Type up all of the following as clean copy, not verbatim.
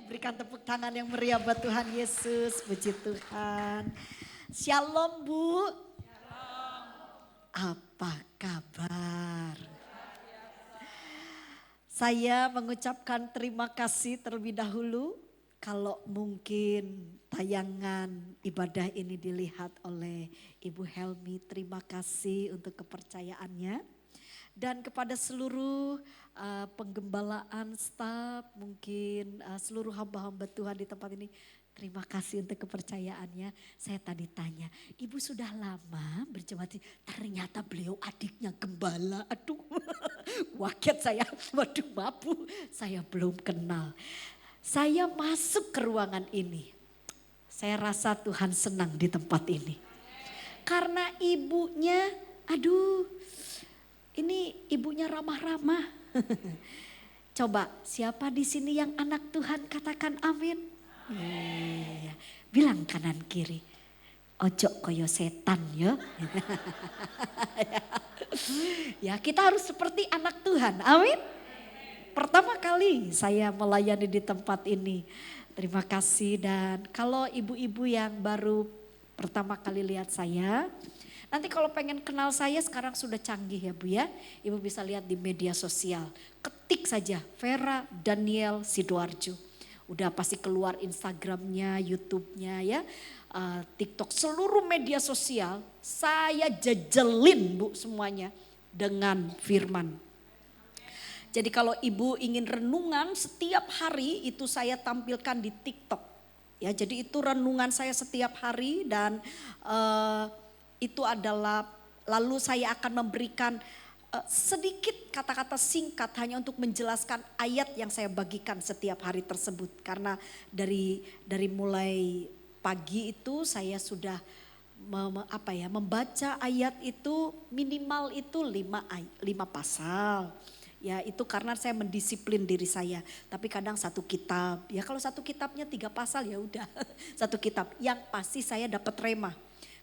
Berikan tepuk tangan yang meriah buat Tuhan Yesus. Puji Tuhan. Shalom Bu. Apa kabar? Saya mengucapkan terima kasih terlebih dahulu. Kalau mungkin tayangan ibadah ini dilihat oleh Ibu Helmi, terima kasih untuk kepercayaannya. Dan kepada seluruh penggembalaan staf, mungkin seluruh hamba-hamba Tuhan di tempat ini, terima kasih untuk kepercayaannya. Saya tadi tanya, Ibu sudah lama berjemaat, ternyata beliau adiknya gembala. Aduh, waket saya, waduh maaf, saya belum kenal. Saya masuk ke ruangan ini, saya rasa Tuhan senang di tempat ini. Karena ibunya, aduh, ini ibunya ramah-ramah. Coba siapa di sini yang anak Tuhan, katakan amin. Bilang kanan kiri, ojo koyo setan ya. Ya kita harus seperti anak Tuhan, amin. Pertama kali saya melayani di tempat ini, terima kasih. Dan kalau ibu-ibu yang baru pertama kali lihat saya, nanti kalau pengen kenal saya sekarang sudah canggih ya Bu ya. Ibu bisa lihat di media sosial. Ketik saja Vera Daniel Sidoarjo. Udah pasti keluar Instagramnya, YouTube-nya ya. TikTok, seluruh media sosial saya jajelin Bu semuanya dengan firman. Jadi kalau ibu ingin renungan setiap hari itu saya tampilkan di TikTok. Ya, jadi itu renungan saya setiap hari dan itu adalah lalu saya akan memberikan sedikit kata-kata singkat hanya untuk menjelaskan ayat yang saya bagikan setiap hari tersebut. Karena dari mulai pagi itu saya sudah membaca ayat itu minimal itu 5 pasal. Ya itu karena saya mendisiplin diri saya. Tapi kadang satu kitab. Ya kalau satu kitabnya 3 pasal ya udah satu kitab. Yang pasti saya dapat rema.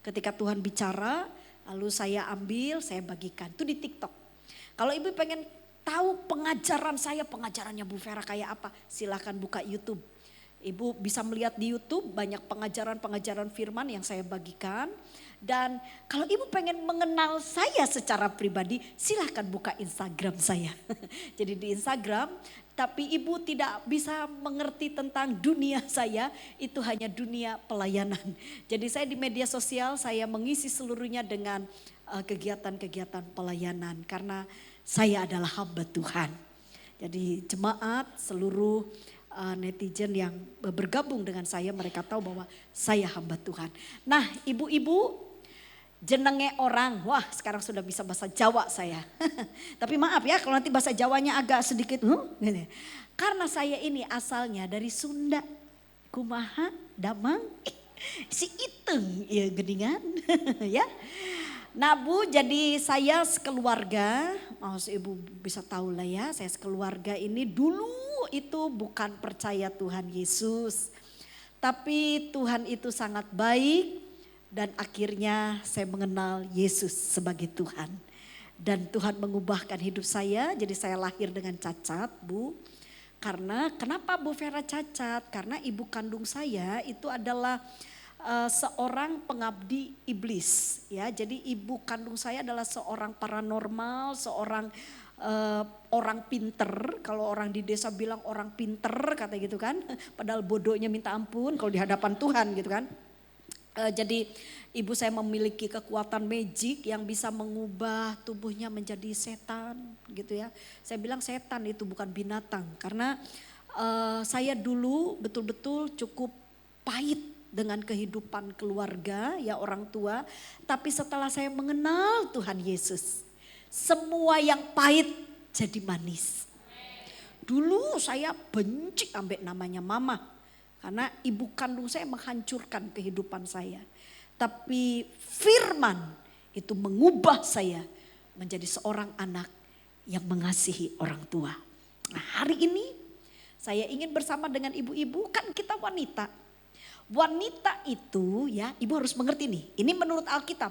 Ketika Tuhan bicara lalu saya ambil, saya bagikan. Itu di TikTok. Kalau ibu pengen tahu pengajaran saya, pengajarannya Bu Vera kayak apa, silahkan buka YouTube. Ibu bisa melihat di YouTube banyak pengajaran-pengajaran firman yang saya bagikan. Dan kalau ibu pengen mengenal saya secara pribadi, silahkan buka Instagram saya. Jadi di Instagram, tapi ibu tidak bisa mengerti tentang dunia saya, itu hanya dunia pelayanan. Jadi saya di media sosial, saya mengisi seluruhnya dengan kegiatan-kegiatan pelayanan. Karena saya adalah hamba Tuhan. Jadi jemaat, seluruh netizen yang bergabung dengan saya, mereka tahu bahwa saya hamba Tuhan. Nah ibu-ibu, jenenge orang, wah sekarang sudah bisa bahasa Jawa saya. Tapi maaf ya kalau nanti bahasa Jawanya agak sedikit, gini. Karena saya ini asalnya dari Sunda, kumaha, damang, si iteng, ya geningan, ya. Nah Bu, jadi saya sekeluarga, maksud ibu bisa tahu lah ya, saya sekeluarga ini dulu itu bukan percaya Tuhan Yesus. Tapi Tuhan itu sangat baik dan akhirnya saya mengenal Yesus sebagai Tuhan. Dan Tuhan mengubahkan hidup saya, jadi saya lahir dengan cacat Bu. Karena kenapa Bu Vera cacat? Karena ibu kandung saya itu adalah seorang pengabdi iblis ya. Jadi ibu kandung saya adalah seorang paranormal, seorang orang pinter. Kalau orang di desa bilang orang pinter kata gitu kan. Padahal bodohnya minta ampun kalau di hadapan Tuhan gitu kan. Jadi ibu saya memiliki kekuatan magic yang bisa mengubah tubuhnya menjadi setan gitu ya. Saya bilang setan itu bukan binatang karena saya dulu betul-betul cukup pahit dengan kehidupan keluarga ya orang tua. Tapi setelah saya mengenal Tuhan Yesus, semua yang pahit jadi manis. Dulu saya benci ambek namanya mama. Karena ibu kandung saya menghancurkan kehidupan saya. Tapi firman itu mengubah saya menjadi seorang anak yang mengasihi orang tua. Nah hari ini saya ingin bersama dengan ibu-ibu, kan kita wanita. Wanita itu ya, ibu harus mengerti nih, ini menurut Alkitab.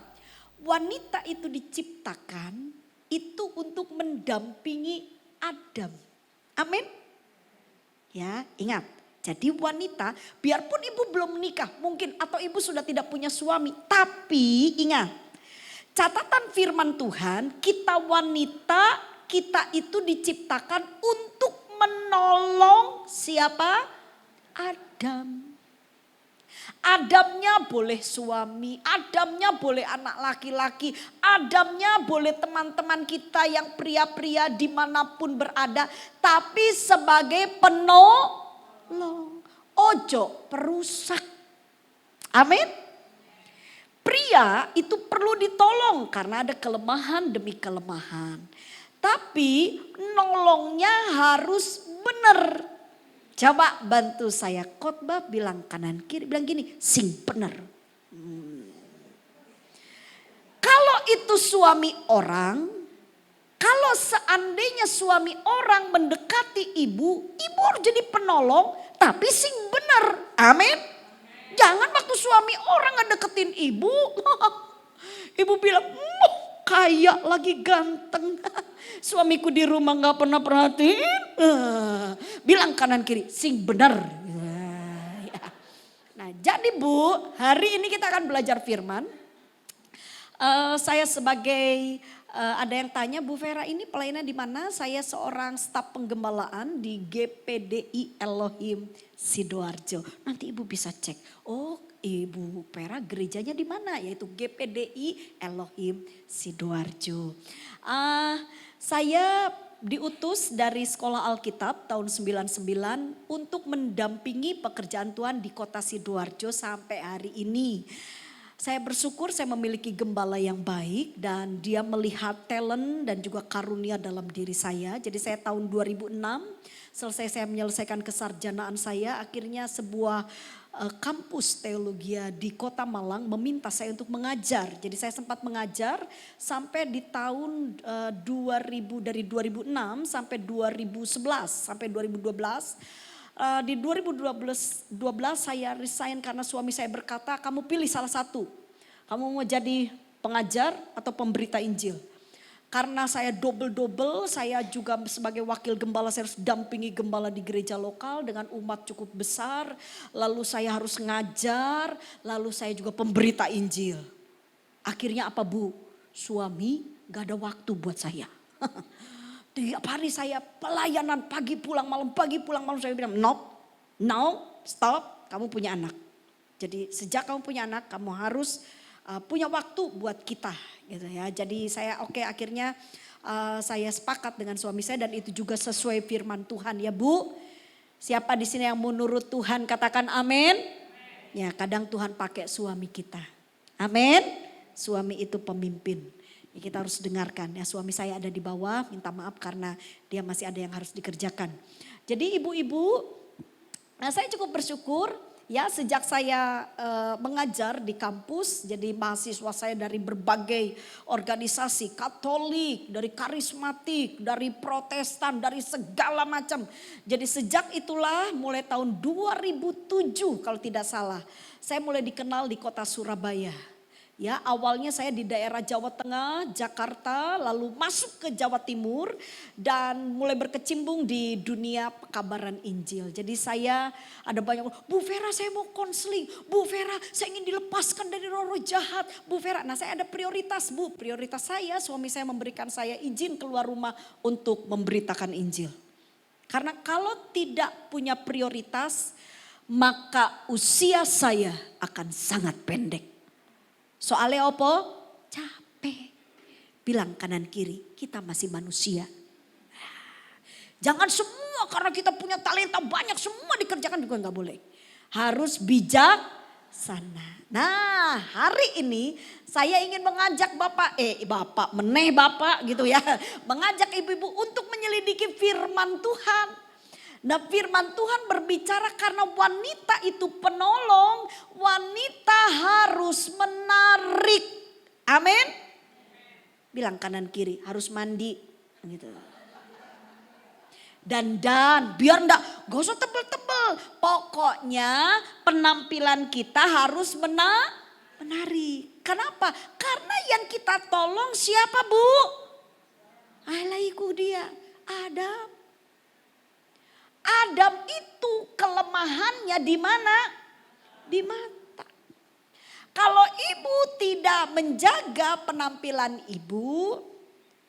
Wanita itu diciptakan itu untuk mendampingi Adam. Amin. Ya, ingat. Jadi wanita, biarpun ibu belum menikah mungkin atau ibu sudah tidak punya suami. Tapi ingat, catatan firman Tuhan, kita wanita, kita itu diciptakan untuk menolong siapa? Adam. Adamnya boleh suami, Adamnya boleh anak laki-laki, Adamnya boleh teman-teman kita yang pria-pria dimanapun berada. Tapi sebagai penolong, ojo perusak. Amin. Pria itu perlu ditolong karena ada kelemahan demi kelemahan. Tapi nolongnya harus benar. Coba bantu saya khotbah, bilang kanan kiri, bilang gini, sing benar. Kalau itu suami orang, kalau seandainya suami orang mendekati ibu, ibu harus jadi penolong, tapi sing benar. Amin. Jangan waktu suami orang ngedeketin ibu, ibu bilang, kaya lagi ganteng. Suamiku di rumah gak pernah perhatiin. Bilang kanan kiri, sing benar. Nah jadi Bu, hari ini kita akan belajar firman. Saya sebagai, ada yang tanya, Bu Vera ini pelayanan di mana? Saya seorang staf penggembalaan di GPDI Elohim Sidoarjo. Nanti Ibu bisa cek. Oh, Ibu Vera gerejanya di mana? Yaitu GPDI Elohim Sidoarjo. Saya diutus dari Sekolah Alkitab tahun 99 untuk mendampingi pekerjaan Tuhan di kota Sidoarjo sampai hari ini. Saya bersyukur saya memiliki gembala yang baik dan dia melihat talent dan juga karunia dalam diri saya. Jadi saya tahun 2006 selesai saya menyelesaikan kesarjanaan saya, akhirnya sebuah kampus teologi di Kota Malang meminta saya untuk mengajar. Jadi saya sempat mengajar sampai di tahun 2000, dari 2006 sampai 2011 sampai 2012. Di 2012 saya resign karena suami saya berkata, kamu pilih salah satu. Kamu mau jadi pengajar atau pemberita Injil. Karena saya double-double, saya juga sebagai wakil gembala, saya harus dampingi gembala di gereja lokal dengan umat cukup besar. Lalu saya harus ngajar, lalu saya juga pemberita Injil. Akhirnya apa Bu? Suami gak ada waktu buat saya. Tiap hari saya pelayanan pagi pulang malam, saya bilang no, stop, kamu punya anak. Jadi sejak kamu punya anak, kamu harus punya waktu buat kita gitu ya. Jadi saya akhirnya saya sepakat dengan suami saya dan itu juga sesuai firman Tuhan ya Bu. Siapa di sini yang menurut Tuhan katakan amin? Ya kadang Tuhan pakai suami kita. Amin. Suami itu pemimpin. Ya, kita harus dengarkan ya, suami saya ada di bawah, minta maaf karena dia masih ada yang harus dikerjakan. Jadi ibu-ibu, nah saya cukup bersyukur. Ya sejak saya mengajar di kampus, jadi mahasiswa saya dari berbagai organisasi, Katolik, dari karismatik, dari Protestan, dari segala macam. Jadi sejak itulah mulai tahun 2007 kalau tidak salah, saya mulai dikenal di kota Surabaya. Ya awalnya saya di daerah Jawa Tengah, Jakarta, lalu masuk ke Jawa Timur dan mulai berkecimpung di dunia pekabaran Injil. Jadi saya ada banyak, Bu Vera saya mau konseling, Bu Vera saya ingin dilepaskan dari roh-roh jahat, Bu Vera. Nah saya ada prioritas Bu, prioritas saya suami saya memberikan saya izin keluar rumah untuk memberitakan Injil. Karena kalau tidak punya prioritas maka usia saya akan sangat pendek. Soalnya apa? Capek. Bilang kanan kiri, kita masih manusia. Jangan semua karena kita punya talenta banyak semua dikerjakan juga gak boleh. Harus bijaksana. Nah hari ini saya ingin mengajak bapak gitu ya. Mengajak ibu-ibu untuk menyelidiki firman Tuhan. Nah firman Tuhan berbicara karena wanita itu penolong, wanita harus menarik. Amin. Bilang kanan kiri harus mandi gitu. Dan biar gak usah tebel-tebel. Pokoknya penampilan kita harus menarik. Kenapa? Karena yang kita tolong siapa Bu? Alaiku dia, Adam. Adam itu kelemahannya di mana? Di mata. Kalau ibu tidak menjaga penampilan ibu,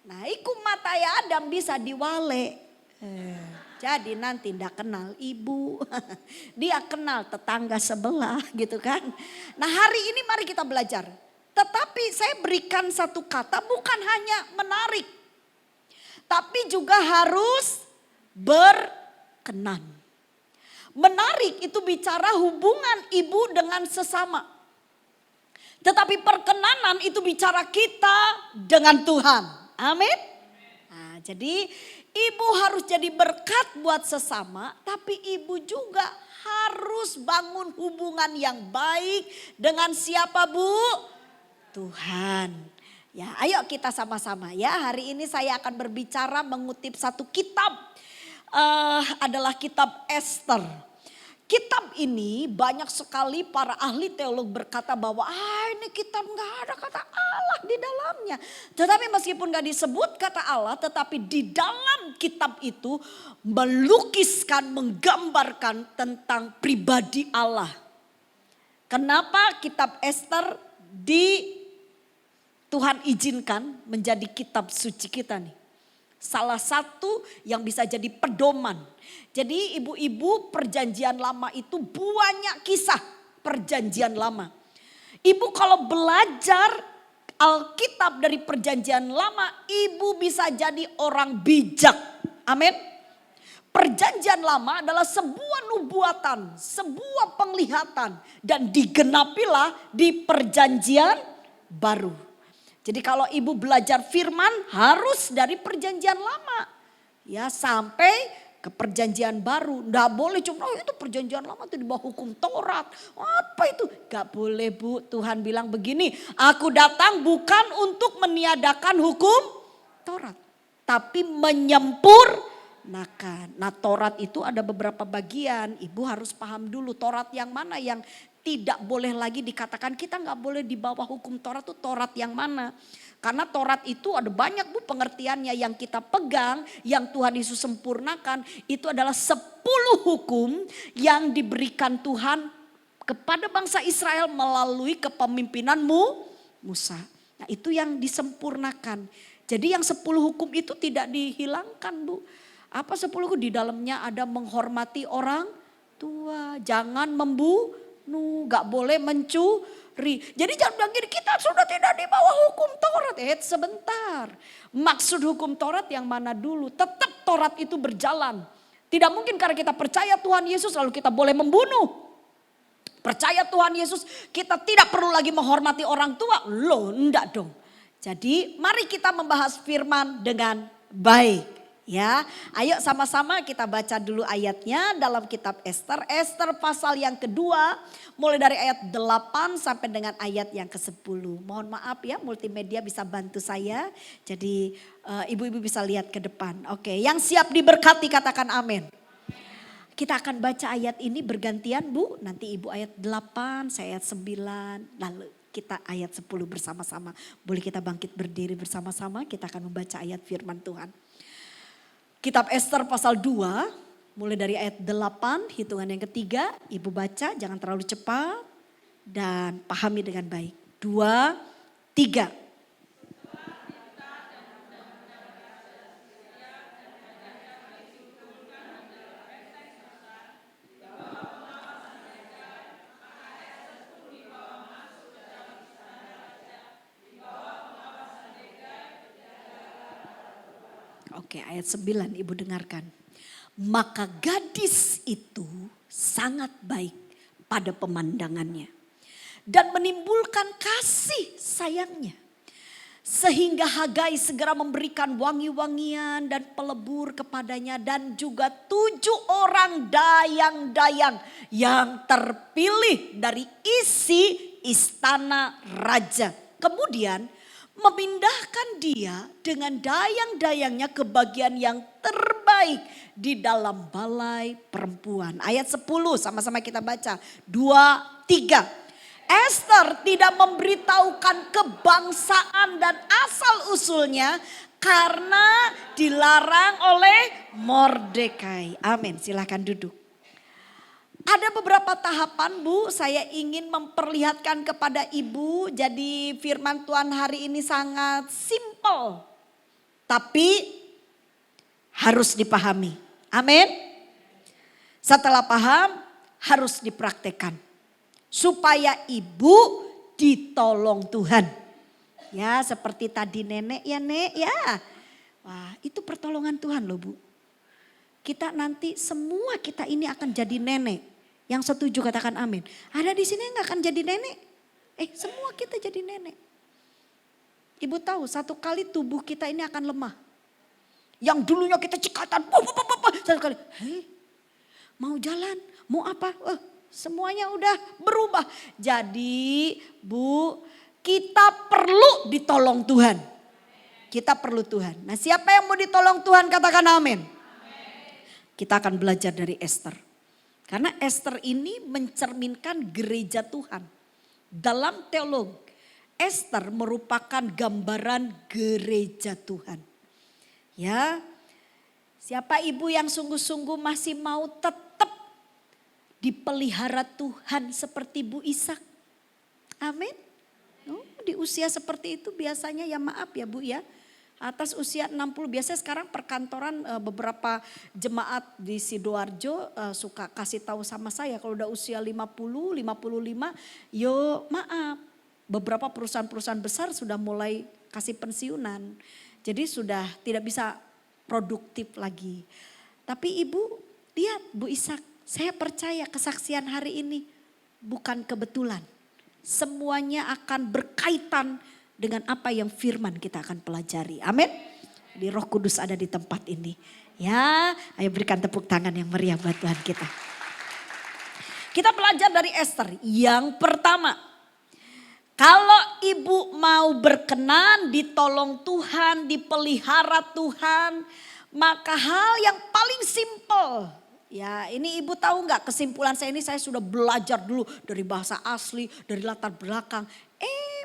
nah iku mata ya Adam bisa diwale. Jadi nanti ndak kenal ibu, dia kenal tetangga sebelah gitu kan. Nah hari ini mari kita belajar. Tetapi saya berikan satu kata bukan hanya menarik. Tapi juga harus berkenan. Menarik itu bicara hubungan ibu dengan sesama. Tetapi perkenanan itu bicara kita dengan Tuhan. Amin. Nah, jadi ibu harus jadi berkat buat sesama. Tapi ibu juga harus bangun hubungan yang baik dengan siapa Bu? Tuhan. Ya, ayo kita sama-sama ya. Hari ini saya akan berbicara mengutip satu kitab. Adalah kitab Ester. Kitab ini banyak sekali para ahli teolog berkata bahwa ini kitab gak ada kata Allah di dalamnya. Tetapi meskipun gak disebut kata Allah, tetapi di dalam kitab itu melukiskan, menggambarkan tentang pribadi Allah. Kenapa kitab Ester Tuhan izinkan menjadi kitab suci kita nih. Salah satu yang bisa jadi pedoman. Jadi ibu-ibu perjanjian lama itu banyak kisah perjanjian lama. Ibu kalau belajar Alkitab dari perjanjian lama, ibu bisa jadi orang bijak. Amin. Perjanjian lama adalah sebuah nubuatan, sebuah penglihatan. Dan digenapilah di perjanjian baru. Jadi kalau ibu belajar firman harus dari perjanjian lama. Ya sampai ke perjanjian baru. Nggak boleh cuma itu perjanjian lama itu di bawah hukum Taurat. Apa itu? Gak boleh Bu. Tuhan bilang begini. Aku datang bukan untuk meniadakan hukum Taurat. Tapi menyempurnakan. Nah Taurat itu ada beberapa bagian. Ibu harus paham dulu Taurat yang mana yang tidak boleh lagi dikatakan kita nggak boleh di bawah hukum Taurat itu Taurat yang mana. Karena Taurat itu ada banyak Bu pengertiannya yang kita pegang, yang Tuhan Yesus sempurnakan. Itu adalah 10 hukum yang diberikan Tuhan kepada bangsa Israel melalui kepemimpinan Musa. Nah itu yang disempurnakan. Jadi yang 10 hukum itu tidak dihilangkan Bu. Apa 10 hukum? Di dalamnya ada menghormati orang tua, jangan gak boleh mencuri. Jadi jangan bilang gini, kita sudah tidak di bawah hukum Taurat. Sebentar. Maksud hukum Taurat yang mana dulu? Tetap Taurat itu berjalan. Tidak mungkin karena kita percaya Tuhan Yesus lalu kita boleh membunuh. Percaya Tuhan Yesus kita tidak perlu lagi menghormati orang tua. Loh enggak dong. Jadi mari kita membahas firman dengan baik. Ya, ayo sama-sama kita baca dulu ayatnya dalam kitab Ester. Ester pasal yang kedua mulai dari ayat 8 sampai dengan ayat yang ke-10. Mohon maaf ya multimedia bisa bantu saya. Jadi ibu-ibu bisa lihat ke depan. Oke, yang siap diberkati katakan amin. Kita akan baca ayat ini bergantian Bu. Nanti ibu ayat 8, saya ayat 9. Lalu kita ayat 10 bersama-sama. Boleh kita bangkit berdiri bersama-sama. Kita akan membaca ayat firman Tuhan. Kitab Ester pasal 2 mulai dari ayat 8 hitungan yang ketiga. Ibu baca jangan terlalu cepat dan pahami dengan baik. 2, 3. Oke, ayat 9 ibu dengarkan. Maka gadis itu sangat baik pada pemandangannya. Dan menimbulkan kasih sayangnya. Sehingga Hagai segera memberikan wangi-wangian dan pelebur kepadanya. Dan juga 7 orang dayang-dayang yang terpilih dari isi istana raja. Kemudian memindahkan dia dengan dayang-dayangnya ke bagian yang terbaik di dalam balai perempuan. Ayat 10 sama-sama kita baca. 2, 3. Ester tidak memberitahukan kebangsaan dan asal usulnya karena dilarang oleh Mordekai. Amin, silakan duduk. Ada beberapa tahapan Bu, saya ingin memperlihatkan kepada Ibu. Jadi firman Tuhan hari ini sangat simple. Tapi harus dipahami. Amin. Setelah paham harus dipraktekkan. Supaya Ibu ditolong Tuhan. Ya seperti tadi nenek ya Nek ya. Wah itu pertolongan Tuhan loh Bu. Kita nanti semua kita ini akan jadi nenek. Yang setuju katakan amin. Ada di sini yang gak akan jadi nenek. Semua kita jadi nenek. Ibu tahu satu kali tubuh kita ini akan lemah. Yang dulunya kita cekatan. Satu kali. Mau jalan, mau apa. Semuanya udah berubah. Jadi Bu, kita perlu ditolong Tuhan. Kita perlu Tuhan. Nah siapa yang mau ditolong Tuhan katakan amin. Kita akan belajar dari Esther. Karena Esther ini mencerminkan gereja Tuhan. Dalam teologi, Esther merupakan gambaran gereja Tuhan. Ya, siapa ibu yang sungguh-sungguh masih mau tetap dipelihara Tuhan seperti Bu Ishak? Amin. Di usia seperti itu biasanya ya maaf ya Bu ya. Atas usia 60 biasanya sekarang perkantoran beberapa jemaat di Sidoarjo suka kasih tahu sama saya kalau udah usia 50, 55 yo maaf. Beberapa perusahaan-perusahaan besar sudah mulai kasih pensiunan. Jadi sudah tidak bisa produktif lagi. Tapi Ibu lihat Bu Ishak, saya percaya kesaksian hari ini bukan kebetulan. Semuanya akan berkaitan dengan apa yang firman kita akan pelajari. Amin. Di Roh Kudus ada di tempat ini. Ya, ayo berikan tepuk tangan yang meriah buat Tuhan kita. Kita belajar dari Esther. Yang pertama, kalau ibu mau berkenan ditolong Tuhan, dipelihara Tuhan, maka hal yang paling simpel. Ya ini ibu tahu nggak kesimpulan saya ini saya sudah belajar dulu dari bahasa asli, dari latar belakang.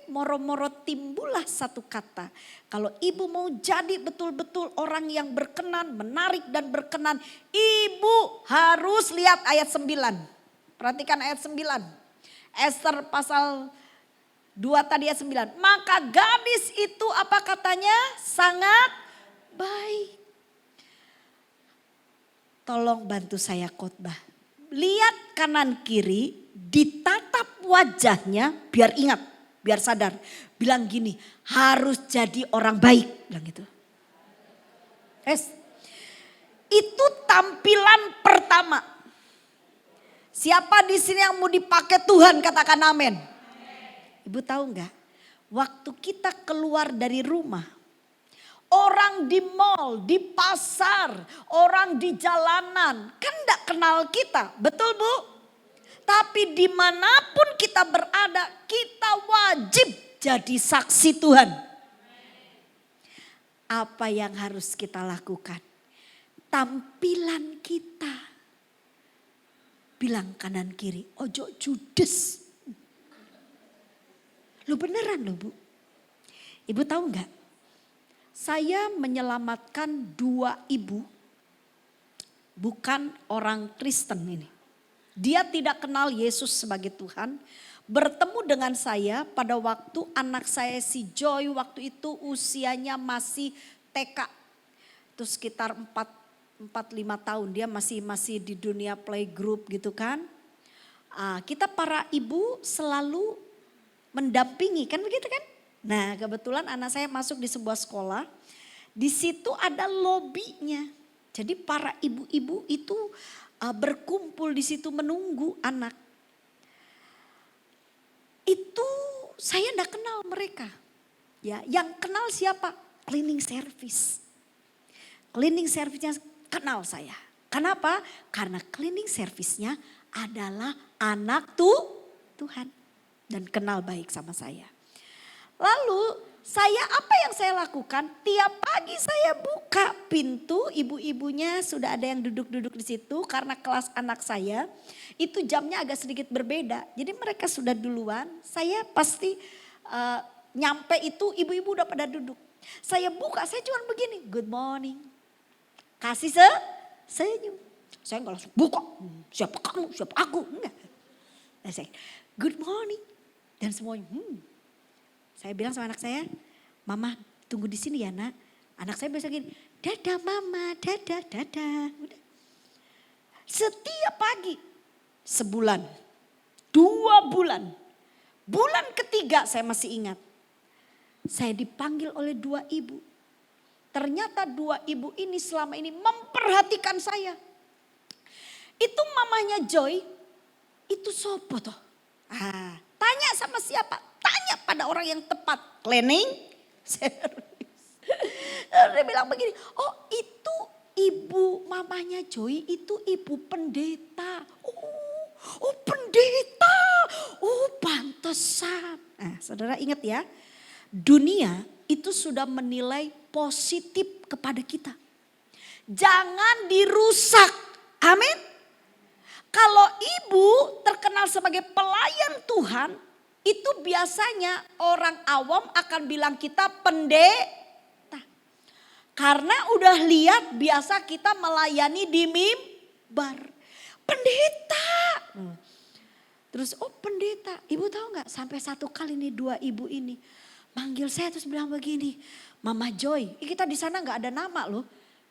Moro-moro timbullah satu kata. Kalau ibu mau jadi betul-betul orang yang berkenan, menarik dan berkenan. Ibu harus lihat ayat 9. Perhatikan ayat 9. Esther pasal 2 tadi ayat 9. Maka gadis itu apa katanya? Sangat baik. Tolong bantu saya khotbah. Lihat kanan kiri, ditatap wajahnya biar ingat. Biar sadar, bilang gini, harus jadi orang baik, bilang gitu. Itu tampilan pertama. Siapa di sini yang mau dipakai Tuhan katakan amin. Ibu tahu nggak? Waktu kita keluar dari rumah, orang di mall, di pasar, orang di jalanan, kan nggak kenal kita, betul Bu? Tapi dimanapun kita berada, kita wajib jadi saksi Tuhan. Apa yang harus kita lakukan? Tampilan kita. Bilang kanan kiri, ojo judes. Lo beneran lo Bu. Ibu tahu nggak? Saya menyelamatkan 2 ibu. Bukan orang Kristen ini. Dia tidak kenal Yesus sebagai Tuhan. Bertemu dengan saya pada waktu anak saya si Joy waktu itu usianya masih TK. Itu sekitar 4-5 tahun. Dia masih di dunia playgroup gitu kan. Kita para ibu selalu mendampingi kan begitu kan. Nah kebetulan anak saya masuk di sebuah sekolah. Di situ ada lobinya. Jadi para ibu-ibu itu berkumpul di situ menunggu anak. Itu saya enggak kenal mereka. Ya, yang kenal siapa? Cleaning service. Cleaning service-nya kenal saya. Kenapa? Karena cleaning service-nya adalah anak Tuhan dan kenal baik sama saya. Lalu apa yang saya lakukan? Tiap pagi saya buka pintu, ibu-ibunya sudah ada yang duduk-duduk di situ karena kelas anak saya itu jamnya agak sedikit berbeda. Jadi mereka sudah duluan, saya pasti nyampe itu ibu-ibu udah pada duduk. Saya buka, saya cuma begini, good morning. Kasih senyum. Saya nggak langsung buka, siapa kamu, siapa aku, enggak. Saya, good morning. Dan semuanya, Saya bilang sama anak saya, mama tunggu di sini ya nak. Anak saya biasa gini, dadah mama, dadah, dadah. Udah. Setiap pagi, sebulan, 2 bulan. Bulan ketiga saya masih ingat. Saya dipanggil oleh 2 ibu. Ternyata 2 ibu ini selama ini memperhatikan saya. Itu mamanya Joy, itu sopo toh? Tanya sama siapa? Tanya pada orang yang tepat. Cleaning service. Dia bilang begini, oh itu ibu mamanya Joy, itu ibu pendeta. Oh pendeta, oh pantesan. Nah saudara ingat ya, dunia itu sudah menilai positif kepada kita. Jangan dirusak, amin. Kalau ibu terkenal sebagai pelayan Tuhan, itu biasanya orang awam akan bilang kita pendeta. Karena udah lihat biasa kita melayani di mimbar. Pendeta. Terus oh pendeta, ibu tahu nggak sampai 1 kali nih 2 ibu ini manggil saya terus bilang begini, Mama Joy, kita di sana nggak ada nama loh.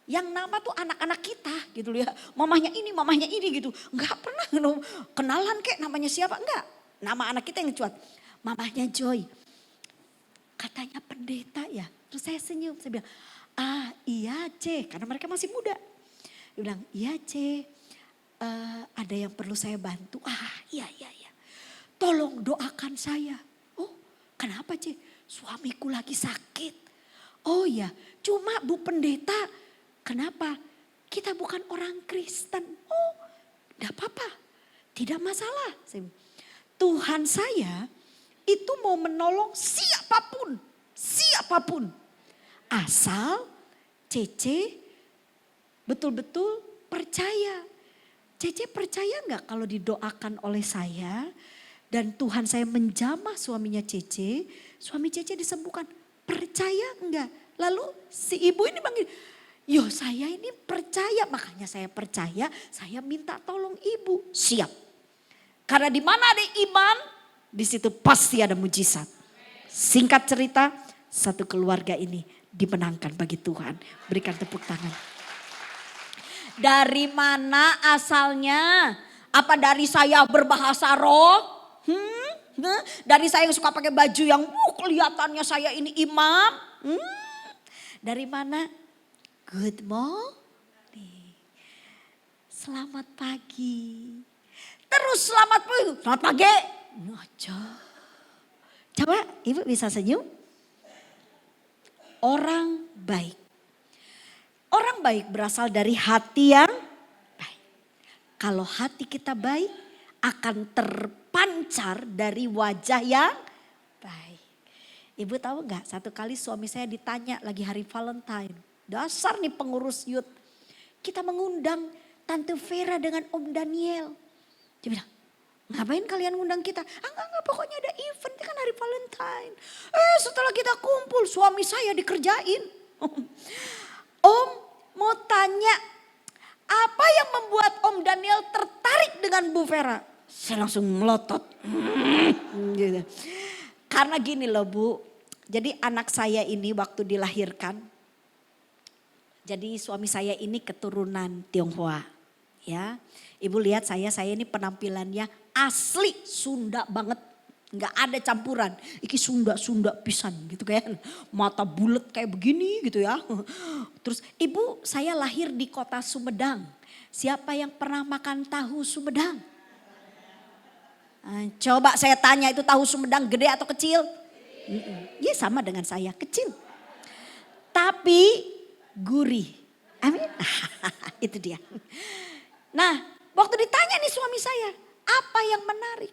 Yang nama tuh anak-anak kita gitu loh ya. Mamanya ini gitu. Enggak pernah kenalan kek namanya siapa. Enggak. Nama anak kita yang cuat. Mamanya Joy. Katanya pendeta ya. Terus saya senyum. Saya bilang, iya C. Karena mereka masih muda. Dia bilang, iya C. Ada yang perlu saya bantu. Iya. Tolong doakan saya. Oh kenapa C? Suamiku lagi sakit. Oh ya cuma Bu Pendeta. Kenapa? Kita bukan orang Kristen. Oh, enggak apa-apa. Tidak masalah. Tuhan saya itu mau menolong siapapun. Siapapun. Asal Cece betul-betul percaya. Cece percaya enggak kalau didoakan oleh saya dan Tuhan saya menjamah suaminya Cece, suami Cece disembuhkan. Percaya enggak? Lalu si ibu ini panggil, yo saya ini percaya, makanya saya percaya, saya minta tolong ibu. Siap. Karena di mana ada iman, di situ pasti ada mujizat. Singkat cerita, satu keluarga ini dimenangkan bagi Tuhan. Berikan tepuk tangan. Dari mana asalnya? Apa dari saya berbahasa roh? Dari saya yang suka pakai baju yang kelihatannya saya ini imam? Dari mana? Good morning. Selamat pagi. Terus selamat pagi. Selamat pagi. Coba ibu bisa senyum. Orang baik. Orang baik berasal dari hati yang baik. Kalau hati kita baik akan terpancar dari wajah yang baik. Ibu tahu gak, satu kali suami saya ditanya lagi hari Valentine. Dasar nih pengurus youth. Kita mengundang Tante Vera dengan Om Daniel. Dia bilang, ngapain kalian ngundang kita? Enggak, pokoknya ada event, kan hari Valentine. Setelah kita kumpul, suami saya dikerjain. Om mau tanya, apa yang membuat Om Daniel tertarik dengan Bu Vera? Saya langsung melotot. Gitu. Karena gini loh Bu, jadi anak saya ini waktu dilahirkan, jadi suami saya ini keturunan Tionghoa, ya. Ibu lihat saya ini penampilannya asli Sunda banget, nggak ada campuran. Iki Sunda pisan gitu kan, mata bulat kayak begini gitu ya. Terus ibu saya lahir di kota Sumedang. Siapa yang pernah makan tahu Sumedang? Coba saya tanya, itu tahu Sumedang gede atau kecil? Ya sama dengan saya, kecil. Tapi gurih. Amin. Itu dia. Nah, waktu ditanya nih suami saya, apa yang menarik?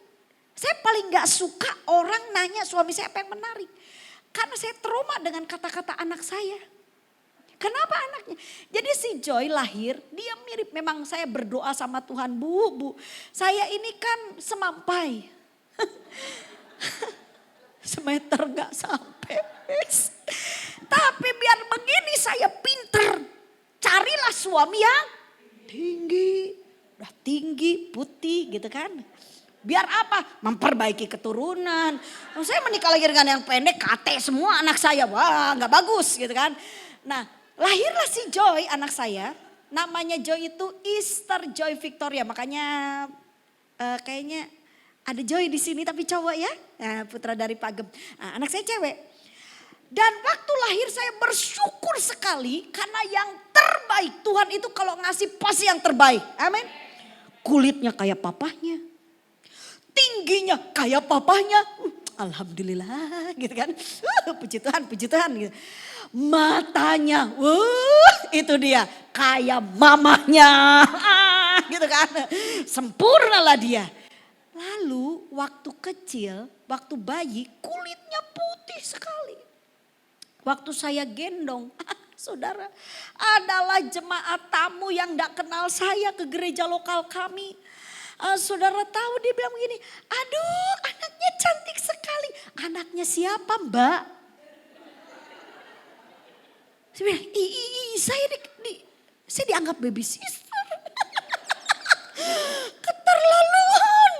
Saya paling gak suka orang nanya suami saya apa yang menarik. Karena saya trauma dengan kata-kata anak saya. Kenapa anaknya? Jadi si Joy lahir, dia mirip, memang saya berdoa sama Tuhan, Bu, saya ini kan semampai. Semeter gak sampai. Tapi biar begini saya pinter. Carilah suami yang udah tinggi, putih gitu kan. Biar apa? Memperbaiki keturunan. Saya menikah lagi dengan yang pendek, kate semua anak saya. Wah gak bagus gitu kan. Nah lahirlah si Joy anak saya. Namanya Joy itu Easter Joy Victoria. Makanya kayaknya ada Joy di sini tapi cowok ya. Nah, putra dari Pak Gem. Nah, anak saya cewek. Dan waktu lahir saya bersyukur sekali karena yang terbaik. Tuhan itu kalau ngasih pasti yang terbaik. Amin. Kulitnya kayak papahnya. Tingginya kayak papahnya. Alhamdulillah gitu kan. Puji Tuhan, puji Tuhan gitu. Matanya, itu dia kayak mamahnya, gitu kan. Sempurnalah dia. Lalu waktu kecil, waktu bayi kulitnya putih sekali. Waktu saya gendong, saudara, adalah jemaat tamu yang gak kenal saya ke gereja lokal kami. Saudara tahu dia bilang begini, aduh anaknya cantik sekali. Anaknya siapa mbak? Saya bilang, saya dianggap baby sister. Keterlaluan.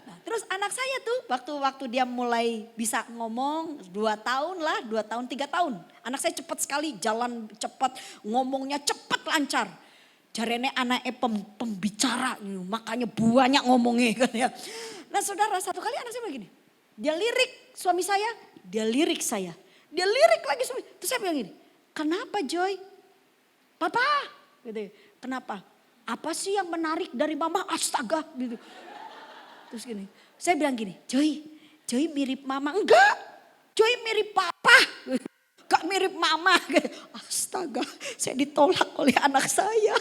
Nah, terus anak saya tuh waktu dia mulai bisa ngomong 2 tahun lah, 2 tahun, 3 tahun. Anak saya cepat sekali, jalan cepat, ngomongnya cepat lancar. Jarene anaknya pembicara, makanya banyak ngomongnya kan ya. Nah saudara, satu kali anak saya begini, dia lirik suami saya, dia lirik saya. Dia lirik lagi suami, terus saya bilang gini, kenapa Joy? Papa, gitu. Kenapa? Apa sih yang menarik dari mama? Astaga, gitu. Terus gini, saya bilang gini, Joy mirip mama. Enggak, Joy mirip papa. Gak mirip mama. Astaga, saya ditolak oleh anak saya.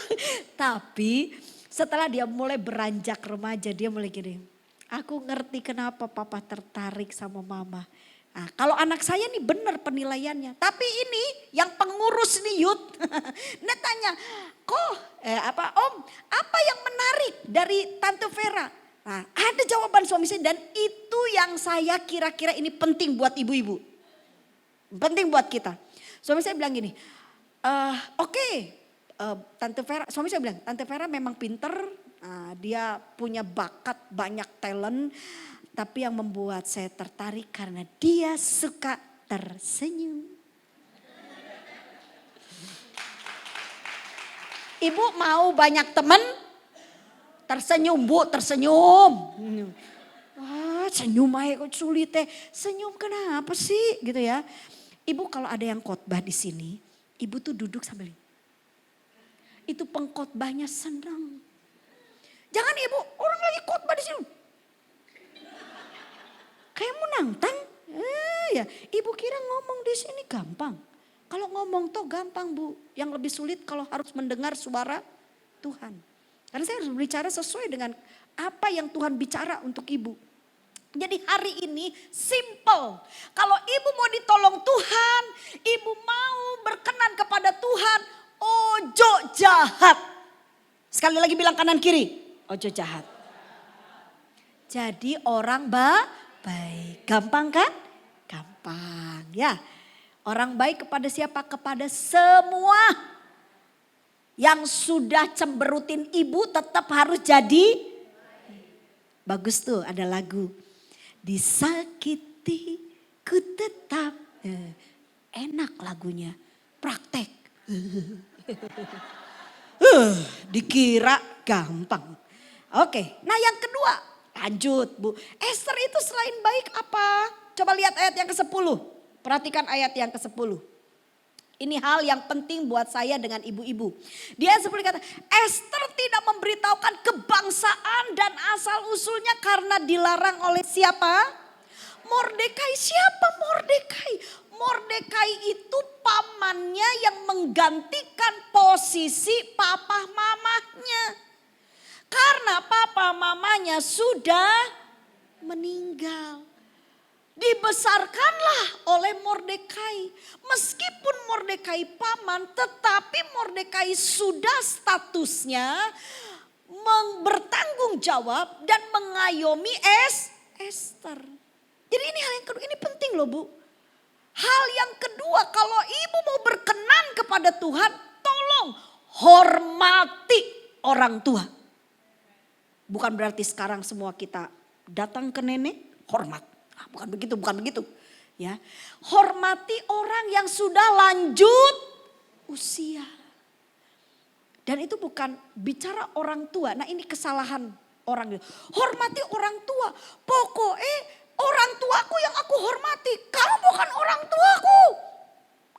Tapi setelah dia mulai beranjak remaja, dia mulai gini. Aku ngerti kenapa papa tertarik sama mama. Nah, kalau anak saya nih benar penilaiannya. Tapi ini yang pengurus nih Yud. Dia tanya, Om, apa yang menarik dari Tante Vera? Nah, ada jawaban suami saya dan itu yang saya kira-kira ini penting buat ibu-ibu. Penting buat kita. Suami saya bilang gini, oke, Tante Vera, suami saya bilang, Tante Vera memang pinter, dia punya bakat, banyak talent. Tapi yang membuat saya tertarik karena dia suka tersenyum. Ibu mau banyak teman? Tersenyum bu, tersenyum. Senyum aja kok sulit teh. Senyum kenapa sih gitu ya. Ibu kalau ada yang khotbah di sini, ibu tuh duduk sambil itu pengkhotbahnya senang. Jangan ibu, orang lagi khotbah di sini. Kayak mau nantang. Ya, ibu kira ngomong di sini gampang. Kalau ngomong tuh gampang bu. Yang lebih sulit kalau harus mendengar suara Tuhan. Karena saya harus berbicara sesuai dengan apa yang Tuhan bicara untuk ibu. Jadi hari ini simple. Kalau ibu mau ditolong Tuhan, ibu mau berkenan kepada Tuhan, ojo jahat. Sekali lagi bilang kanan kiri, ojo jahat. Jadi orang baik. Gampang kan? Gampang ya. Orang baik kepada siapa? Kepada semua. Yang sudah cemberutin ibu tetap harus jadi. Bagus tuh ada lagu. Disakiti ku tetap. Enak lagunya. Praktek. Dikira gampang. Oke, nah yang kedua. Lanjut Bu. Esther itu selain baik apa? Coba lihat ayat yang ke-10. Perhatikan ayat yang ke-10. Ini hal yang penting buat saya dengan ibu-ibu. Dia seperti kata, Esther tidak memberitahukan kebangsaan dan asal usulnya karena dilarang oleh siapa? Mordekai. Siapa Mordekai? Mordekai itu pamannya yang menggantikan posisi papa mamanya. Karena papa mamanya sudah meninggal. Dibesarkanlah oleh Mordekai. Meskipun Mordekai paman, tetapi Mordekai sudah statusnya bertanggung jawab dan mengayomi Esther. Jadi ini hal yang kedua, ini penting loh Bu. Hal yang kedua, kalau ibu mau berkenan kepada Tuhan, tolong hormati orang tua. Bukan berarti sekarang semua kita datang ke nenek hormat. Bukan begitu. Ya, hormati orang yang sudah lanjut usia. Dan itu bukan bicara orang tua. Nah, ini kesalahan orang. Hormati orang tua. Pokoknya orang tuaku yang aku hormati. Kamu bukan orang tuaku.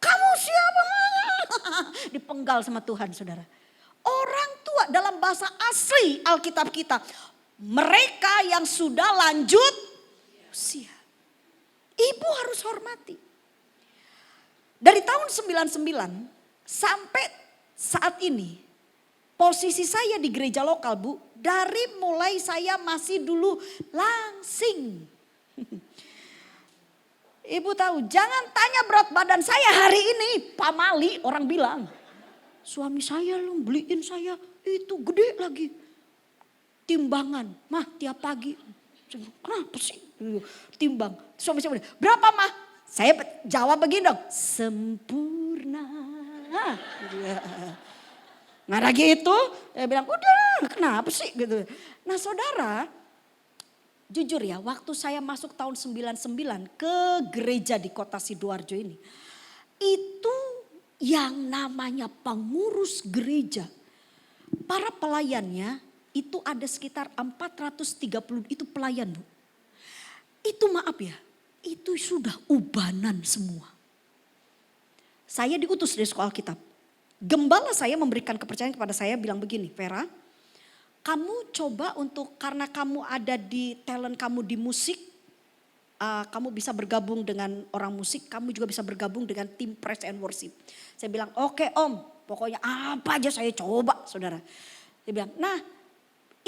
Kamu siapa? Dipenggal sama Tuhan, saudara. Orang tua dalam bahasa asli Alkitab kita. Mereka yang sudah lanjut usia. Ibu harus hormati. Dari tahun 99 sampai saat ini, posisi saya di gereja lokal, Bu, dari mulai saya masih dulu langsing. Ibu tahu, jangan tanya berat badan saya hari ini, pamali orang bilang. Suami saya lu beliin saya itu gede lagi. Timbangan, mah tiap pagi. Kenapa sih? Timbang. Suami saya bilang, berapa mah? Saya jawab begini dong, sempurna. Nah lagi itu, dia bilang, udah kenapa sih gitu. Nah saudara, jujur ya, waktu saya masuk tahun 99 ke gereja di kota Sidoarjo ini. Itu yang namanya pengurus gereja. Para pelayannya itu ada sekitar 430, itu pelayan, Bu. Itu maaf ya, itu sudah ubanan semua. Saya diutus dari sekolah Alkitab. Gembala saya memberikan kepercayaan kepada saya bilang begini, Vera, kamu coba untuk karena kamu ada di talent kamu di musik, kamu bisa bergabung dengan orang musik, kamu juga bisa bergabung dengan tim praise and worship. Saya bilang oke om, pokoknya apa aja saya coba saudara. Dia bilang nah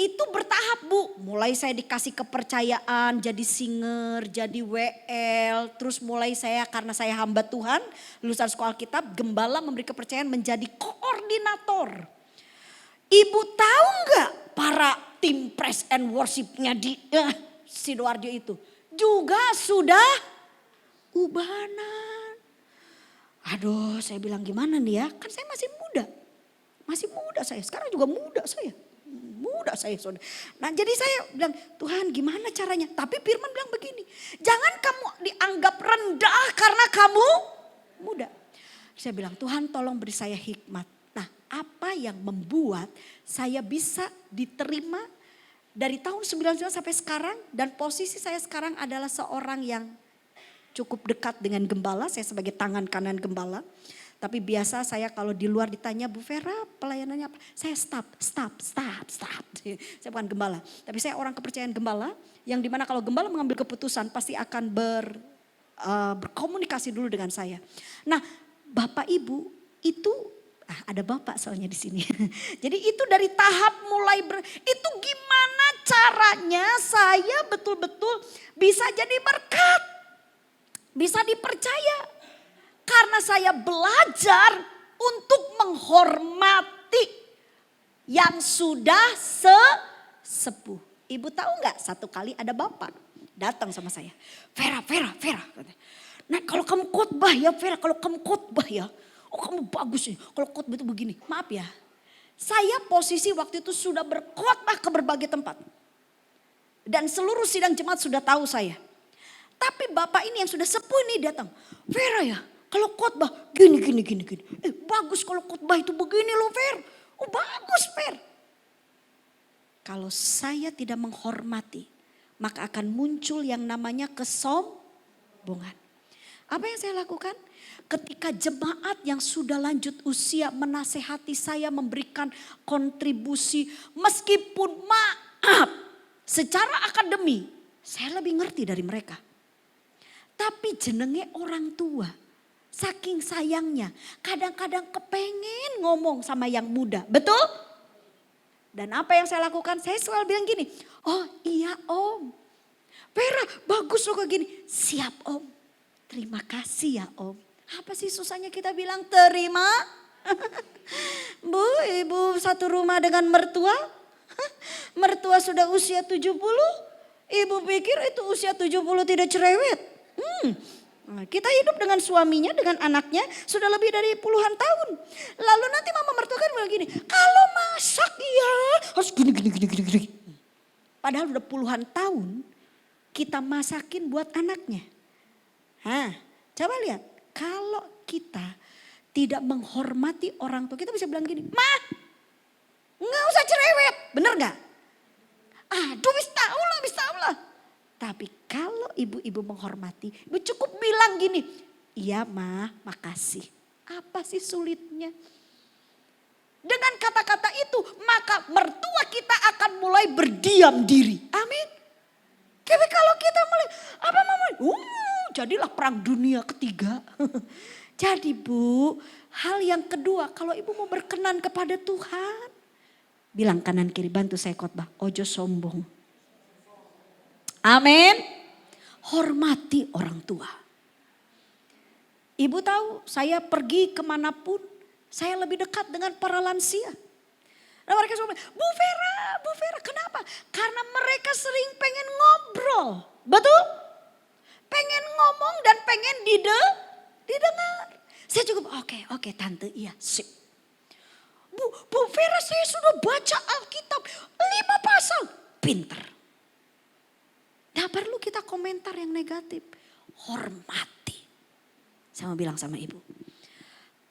itu bertahap Bu, mulai saya dikasih kepercayaan jadi singer, jadi WL, terus mulai saya karena saya hamba Tuhan, lulusan sekolah Alkitab, gembala memberi kepercayaan menjadi koordinator. Ibu tahu nggak para tim praise and worshipnya di Sidoarjo itu juga sudah ubanan. Aduh saya bilang gimana nih ya, kan saya masih muda saya, sekarang juga muda saya. Saudara. Nah jadi saya bilang Tuhan gimana caranya? Tapi Firman bilang begini, jangan kamu dianggap rendah karena kamu muda. Saya bilang Tuhan tolong beri saya hikmat. Nah apa yang membuat saya bisa diterima dari tahun 99 sampai sekarang. Dan posisi saya sekarang adalah seorang yang cukup dekat dengan gembala. Saya sebagai tangan kanan gembala. Tapi biasa saya kalau di luar ditanya Bu Vera pelayanannya apa? Saya stop. Saya bukan gembala. Tapi saya orang kepercayaan gembala. Yang dimana kalau gembala mengambil keputusan pasti akan berkomunikasi dulu dengan saya. Nah Bapak Ibu itu, ada Bapak soalnya di sini. Jadi itu dari tahap mulai, itu gimana caranya saya betul-betul bisa jadi berkat. Bisa dipercaya. Karena saya belajar untuk menghormati yang sudah sepuh. Ibu tahu nggak satu kali ada bapak datang sama saya. Vera. Nah kalau kamu khotbah ya Vera, kalau kamu khotbah ya. Oh kamu bagus nih, kalau khotbah itu begini. Maaf ya, saya posisi waktu itu sudah berkhotbah ke berbagai tempat. Dan seluruh sidang jemaat sudah tahu saya. Tapi bapak ini yang sudah sepuh ini datang. Vera ya. Kalau khotbah gini. Bagus kalau khotbah itu begini loh Fer. Oh bagus Fer. Kalau saya tidak menghormati, maka akan muncul yang namanya kesombongan. Apa yang saya lakukan? Ketika jemaat yang sudah lanjut usia menasehati saya, memberikan kontribusi. Meskipun maaf, secara akademi saya lebih ngerti dari mereka. Tapi jenenge orang tua. Saking sayangnya, kadang-kadang kepengen ngomong sama yang muda, betul? Dan apa yang saya lakukan? Saya selalu bilang gini, oh iya om, Vera bagus loh kayak gini. Siap om, terima kasih ya om. Apa sih susahnya kita bilang terima? Bu, ibu satu rumah dengan mertua? Mertua sudah usia 70, ibu pikir itu usia 70 tidak cerewet? Nah, kita hidup dengan suaminya, dengan anaknya sudah lebih dari puluhan tahun. Lalu nanti mama mertua kan bilang gini, kalau masak ya harus gini, gini, gini, gini, gini. Padahal udah puluhan tahun kita masakin buat anaknya. Hah, coba lihat, kalau kita tidak menghormati orang tua, kita bisa bilang gini, Ma, nggak usah cerewet, bener gak? Aduh, bis tahu lah. Tapi kalau ibu-ibu menghormati, ibu cukup bilang gini, iya Ma, makasih. Apa sih sulitnya? Dengan kata-kata itu, maka mertua kita akan mulai berdiam diri. Amin. Tapi kalau kita mulai, apa mama? Jadilah perang dunia ketiga. Jadi Bu, hal yang kedua, kalau ibu mau berkenan kepada Tuhan, bilang kanan kiri, bantu saya khotbah, ojo sombong. Amin. Hormati orang tua. Ibu tahu saya pergi kemanapun, saya lebih dekat dengan para lansia. Nah mereka semua bilang, Bu Vera, kenapa? Karena mereka sering pengen ngobrol. Betul? Pengen ngomong dan pengen didengar. Saya cukup, oke tante, iya sip. Bu Vera, saya sudah baca Alkitab 5 pasal. Pinter. Nah perlu kita komentar yang negatif. Hormati. Saya mau bilang sama ibu.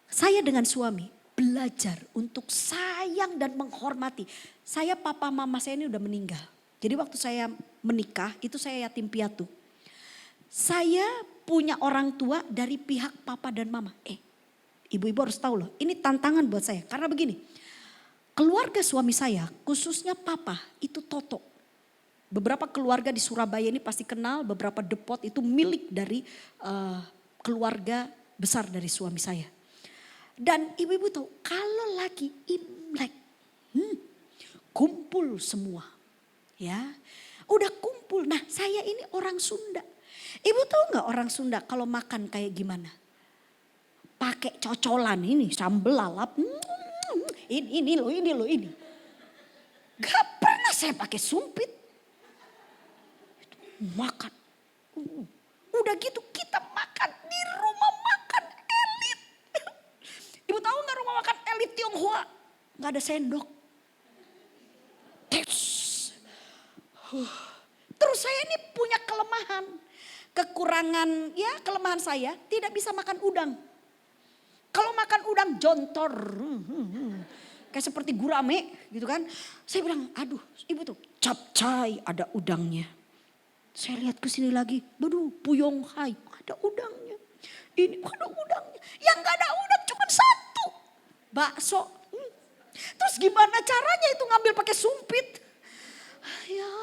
Saya dengan suami belajar untuk sayang dan menghormati. Saya papa mama saya ini udah meninggal. Jadi waktu saya menikah itu saya yatim piatu. Saya punya orang tua dari pihak papa dan mama. Ibu-ibu harus tahu loh, ini tantangan buat saya. Karena begini, keluarga suami saya khususnya papa itu Toto. Beberapa keluarga di Surabaya ini pasti kenal, beberapa depot itu milik dari keluarga besar dari suami saya. Dan ibu-ibu tahu kalau lagi Imlek, kumpul semua. Ya, udah kumpul. Nah saya ini orang Sunda. Ibu tahu nggak orang Sunda kalau makan kayak gimana? Pakai cocolan ini, sambal lalap. Ini loh. Gak pernah saya pakai sumpit. Makan. Udah gitu kita makan di rumah makan elit. Ibu tahu nggak rumah makan elit Tionghoa? Nggak ada sendok. Terus saya ini punya kelemahan. Kelemahan saya tidak bisa makan udang. Kalau makan udang jontor. Kayak seperti gurame gitu kan. Saya bilang aduh ibu tuh capcay ada udangnya. Saya lihat ke sini lagi, puyong hai, ada udangnya. Ini ada udangnya. Yang gak ada udang cuma satu. Bakso. Terus gimana caranya itu ngambil pakai sumpit? Ya,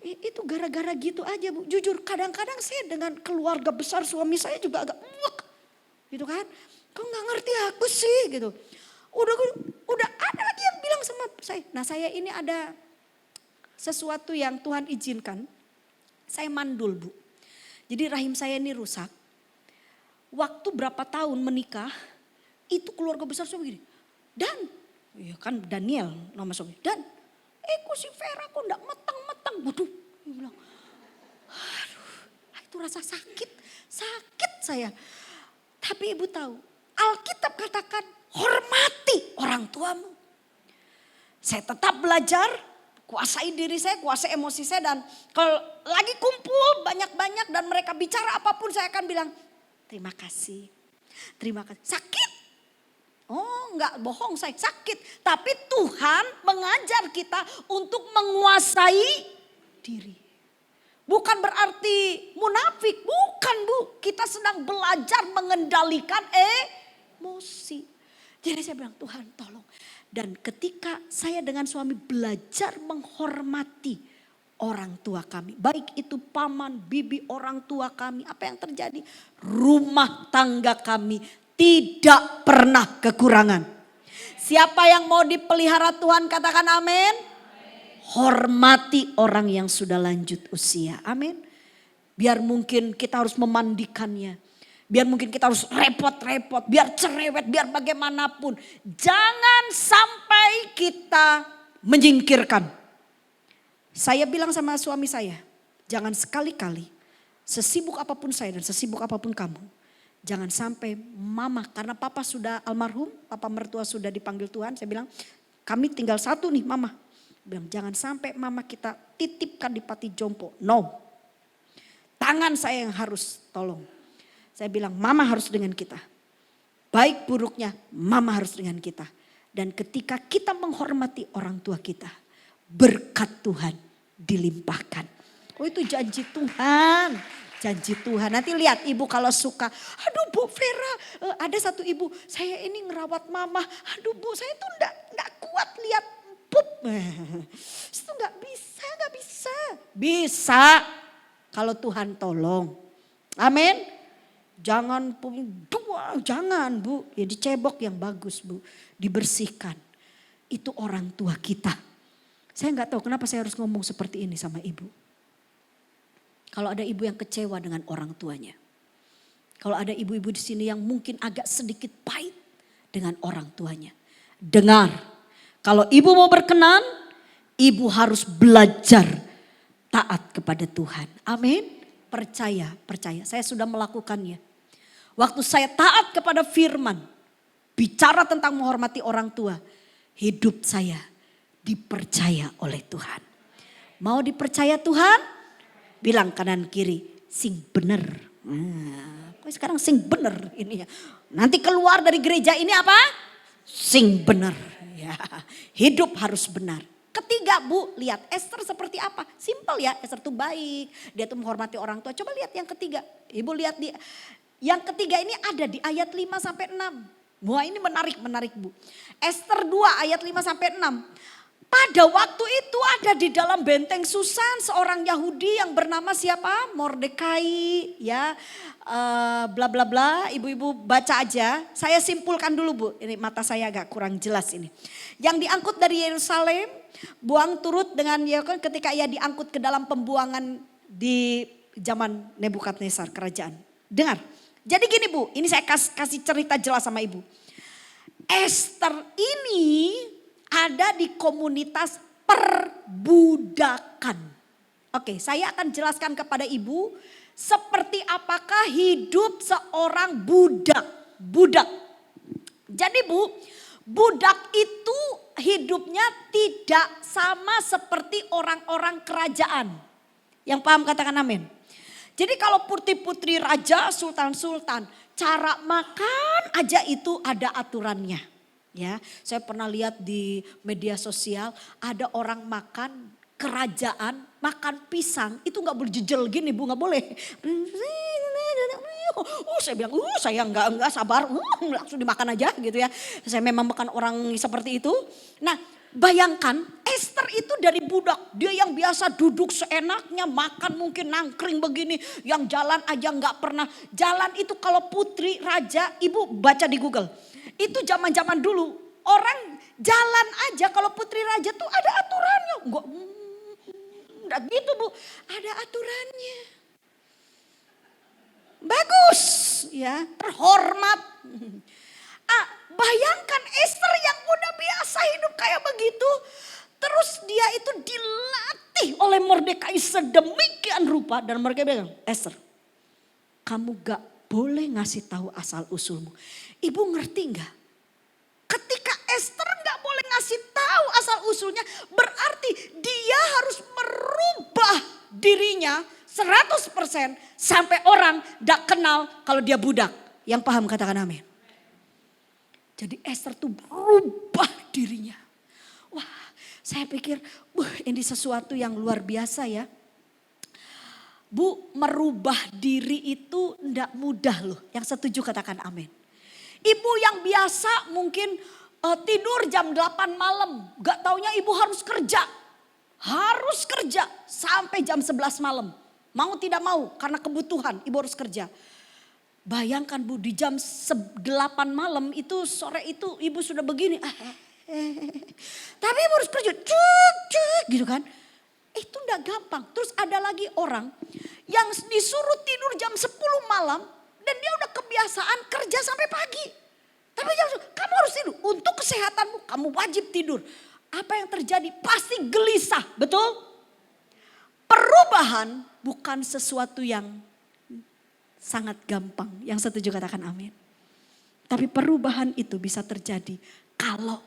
itu gara-gara gitu aja Bu. Jujur kadang-kadang saya dengan keluarga besar suami saya juga agak gitu kan. Kok gak ngerti aku sih gitu. Udah ada lagi yang bilang sama saya. Nah saya ini ada sesuatu yang Tuhan izinkan. Saya mandul Bu. Jadi rahim saya ini rusak. Waktu berapa tahun menikah, itu keluarga besar suami gini. Dan, ya kan Daniel nama suami. Dan, kok si Vera kok enggak metang-metang. Waduh, dia bilang, aduh itu rasa sakit saya. Tapi ibu tahu, Alkitab katakan hormati orang tuamu. Saya tetap belajar, kuasai diri saya, kuasai emosi saya. Dan kalau lagi kumpul banyak-banyak dan mereka bicara apapun saya akan bilang terima kasih. Sakit? Oh enggak bohong saya sakit. Tapi Tuhan mengajar kita untuk menguasai diri. Bukan berarti munafik, bukan Bu. Kita sedang belajar mengendalikan emosi. Jadi saya bilang Tuhan tolong. Dan ketika saya dengan suami belajar menghormati orang tua kami. Baik itu paman, bibi, orang tua kami. Apa yang terjadi? Rumah tangga kami tidak pernah kekurangan. Siapa yang mau dipelihara Tuhan katakan amin. Hormati orang yang sudah lanjut usia. Amin. Biar mungkin kita harus memandikannya. Biar mungkin kita harus repot-repot, biar cerewet, biar bagaimanapun. Jangan sampai kita menyingkirkan. Saya bilang sama suami saya, jangan sekali-kali Sesibuk apapun saya dan sesibuk apapun kamu, jangan sampai mama, karena papa sudah almarhum, papa mertua sudah dipanggil Tuhan. Saya bilang, kami tinggal satu nih mama. Bilang, jangan sampai mama kita titipkan di Pati Jompo. No. Tangan saya yang harus tolong. Saya bilang, mama harus dengan kita. Baik buruknya, mama harus dengan kita. Dan ketika kita menghormati orang tua kita, berkat Tuhan dilimpahkan. Oh itu janji Tuhan. Janji Tuhan. Nanti lihat ibu kalau suka. Aduh Bu Vera, ada satu ibu, saya ini ngerawat mama. Aduh Bu, saya tuh enggak kuat lihat pup. Itu enggak bisa. Bisa kalau Tuhan tolong. Amin. Jangan dua, jangan Bu. Ya dicebok yang bagus Bu. Dibersihkan. Itu orang tua kita. Saya enggak tahu kenapa saya harus ngomong seperti ini sama ibu. Kalau ada ibu yang kecewa dengan orang tuanya. Kalau ada ibu-ibu di sini yang mungkin agak sedikit pahit dengan orang tuanya. Dengar, kalau ibu mau berkenan, ibu harus belajar taat kepada Tuhan. Amin. Percaya. Saya sudah melakukannya. Waktu saya taat kepada firman, bicara tentang menghormati orang tua, hidup saya dipercaya oleh Tuhan. Mau dipercaya Tuhan? Bilang kanan kiri, sing bener. Sekarang sing bener ini ya. Nanti keluar dari gereja ini apa? Sing bener. Ya, hidup harus benar. Ketiga Bu, lihat Esther seperti apa. Simpel ya, Esther tuh baik. Dia tuh menghormati orang tua. Coba lihat yang ketiga. Ibu lihat yang ketiga ini ada di ayat 5 sampai 6. Wah ini menarik Bu. Esther 2 ayat 5 sampai 6. Pada waktu itu ada di dalam benteng Susan seorang Yahudi yang bernama siapa? Mordekai ya, bla bla bla. Ibu-ibu baca aja. Saya simpulkan dulu Bu. Ini mata saya agak kurang jelas ini. Yang diangkut dari Yerusalem, buang turut dengan ya kan ketika ia diangkut ke dalam pembuangan di zaman Nebukadnezar kerajaan. Dengar. Jadi gini Bu, ini saya kasih cerita jelas sama Ibu. Esther ini ada di komunitas perbudakan. Oke, saya akan jelaskan kepada ibu seperti apakah hidup seorang budak. Jadi Bu, budak itu hidupnya tidak sama seperti orang-orang kerajaan. Yang paham katakan amin. Jadi kalau putri-putri raja, sultan-sultan, cara makan aja itu ada aturannya. Ya, saya pernah lihat di media sosial ada orang makan kerajaan, makan pisang itu nggak boleh jejel gini Bu, nggak boleh. Saya bilang, saya nggak sabar, langsung dimakan aja gitu ya. Saya memang bukan orang seperti itu. Nah, bayangkan Esther itu dari budak, dia yang biasa duduk seenaknya, makan mungkin nangkring begini, yang jalan aja nggak pernah. Jalan itu kalau putri raja, ibu baca di Google. Itu zaman-zaman dulu orang jalan aja kalau putri raja tuh ada aturannya. Enggak gitu Bu, ada aturannya. Bagus ya, terhormat. Bayangkan Esther yang udah biasa hidup kayak begitu. Terus dia itu dilatih oleh Mordekai sedemikian rupa. Dan mereka bilang, Esther kamu gak boleh ngasih tahu asal usulmu. Ibu ngerti gak? Ketika Esther gak boleh ngasih tahu asal usulnya, berarti dia harus merubah dirinya 100% sampai orang gak kenal kalau dia budak. Yang paham katakan amin. Jadi Esther tuh berubah dirinya. Wah, saya pikir ini sesuatu yang luar biasa ya. Bu, merubah diri itu enggak mudah loh. Yang setuju katakan amin. Ibu yang biasa mungkin tidur jam 8 malam. Gak taunya ibu harus kerja. Harus kerja sampai jam 11 malam. Mau tidak mau karena kebutuhan ibu harus kerja. Bayangkan Bu, di jam 8 malam itu sore itu ibu sudah begini. Tapi ibu harus kerja gitu kan. Itu enggak gampang. Terus ada lagi orang yang disuruh tidur jam 10 malam dan dia udah kebiasaan kerja sampai pagi. Tapi kamu harus tidur. Untuk kesehatanmu kamu wajib tidur. Apa yang terjadi? Pasti gelisah, betul? Perubahan bukan sesuatu yang sangat gampang. Yang setuju katakan amin. Tapi perubahan itu bisa terjadi kalau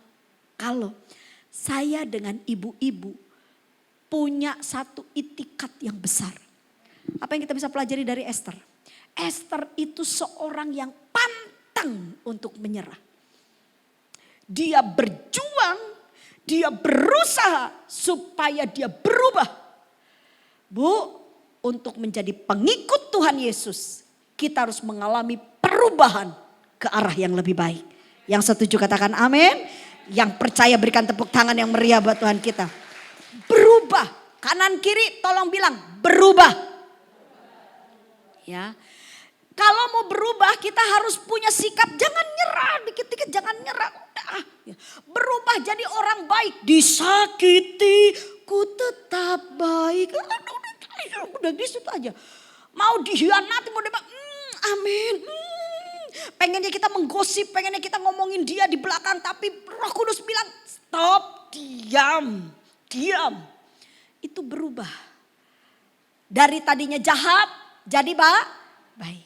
saya dengan ibu-ibu punya satu itikat yang besar. Apa yang kita bisa pelajari dari Esther? Esther itu seorang yang pantang untuk menyerah. Dia berjuang, dia berusaha supaya dia berubah. Bu, untuk menjadi pengikut Tuhan Yesus, kita harus mengalami perubahan ke arah yang lebih baik. Yang setuju katakan amin. Yang percaya berikan tepuk tangan yang meriah buat Tuhan kita. Berubah. Kanan kiri tolong bilang berubah. Ya. Kalau mau berubah kita harus punya sikap. Jangan nyerah. Dikit-dikit jangan nyerah. Udah. Berubah jadi orang baik. Disakiti. Ku tetap baik. Udah di situ aja. Mau dihianati. Mau amin. Pengennya kita menggosip. Pengennya kita ngomongin dia di belakang. Tapi Roh Kudus bilang stop. Diam. Itu berubah. Dari tadinya jahat. Jadi baik.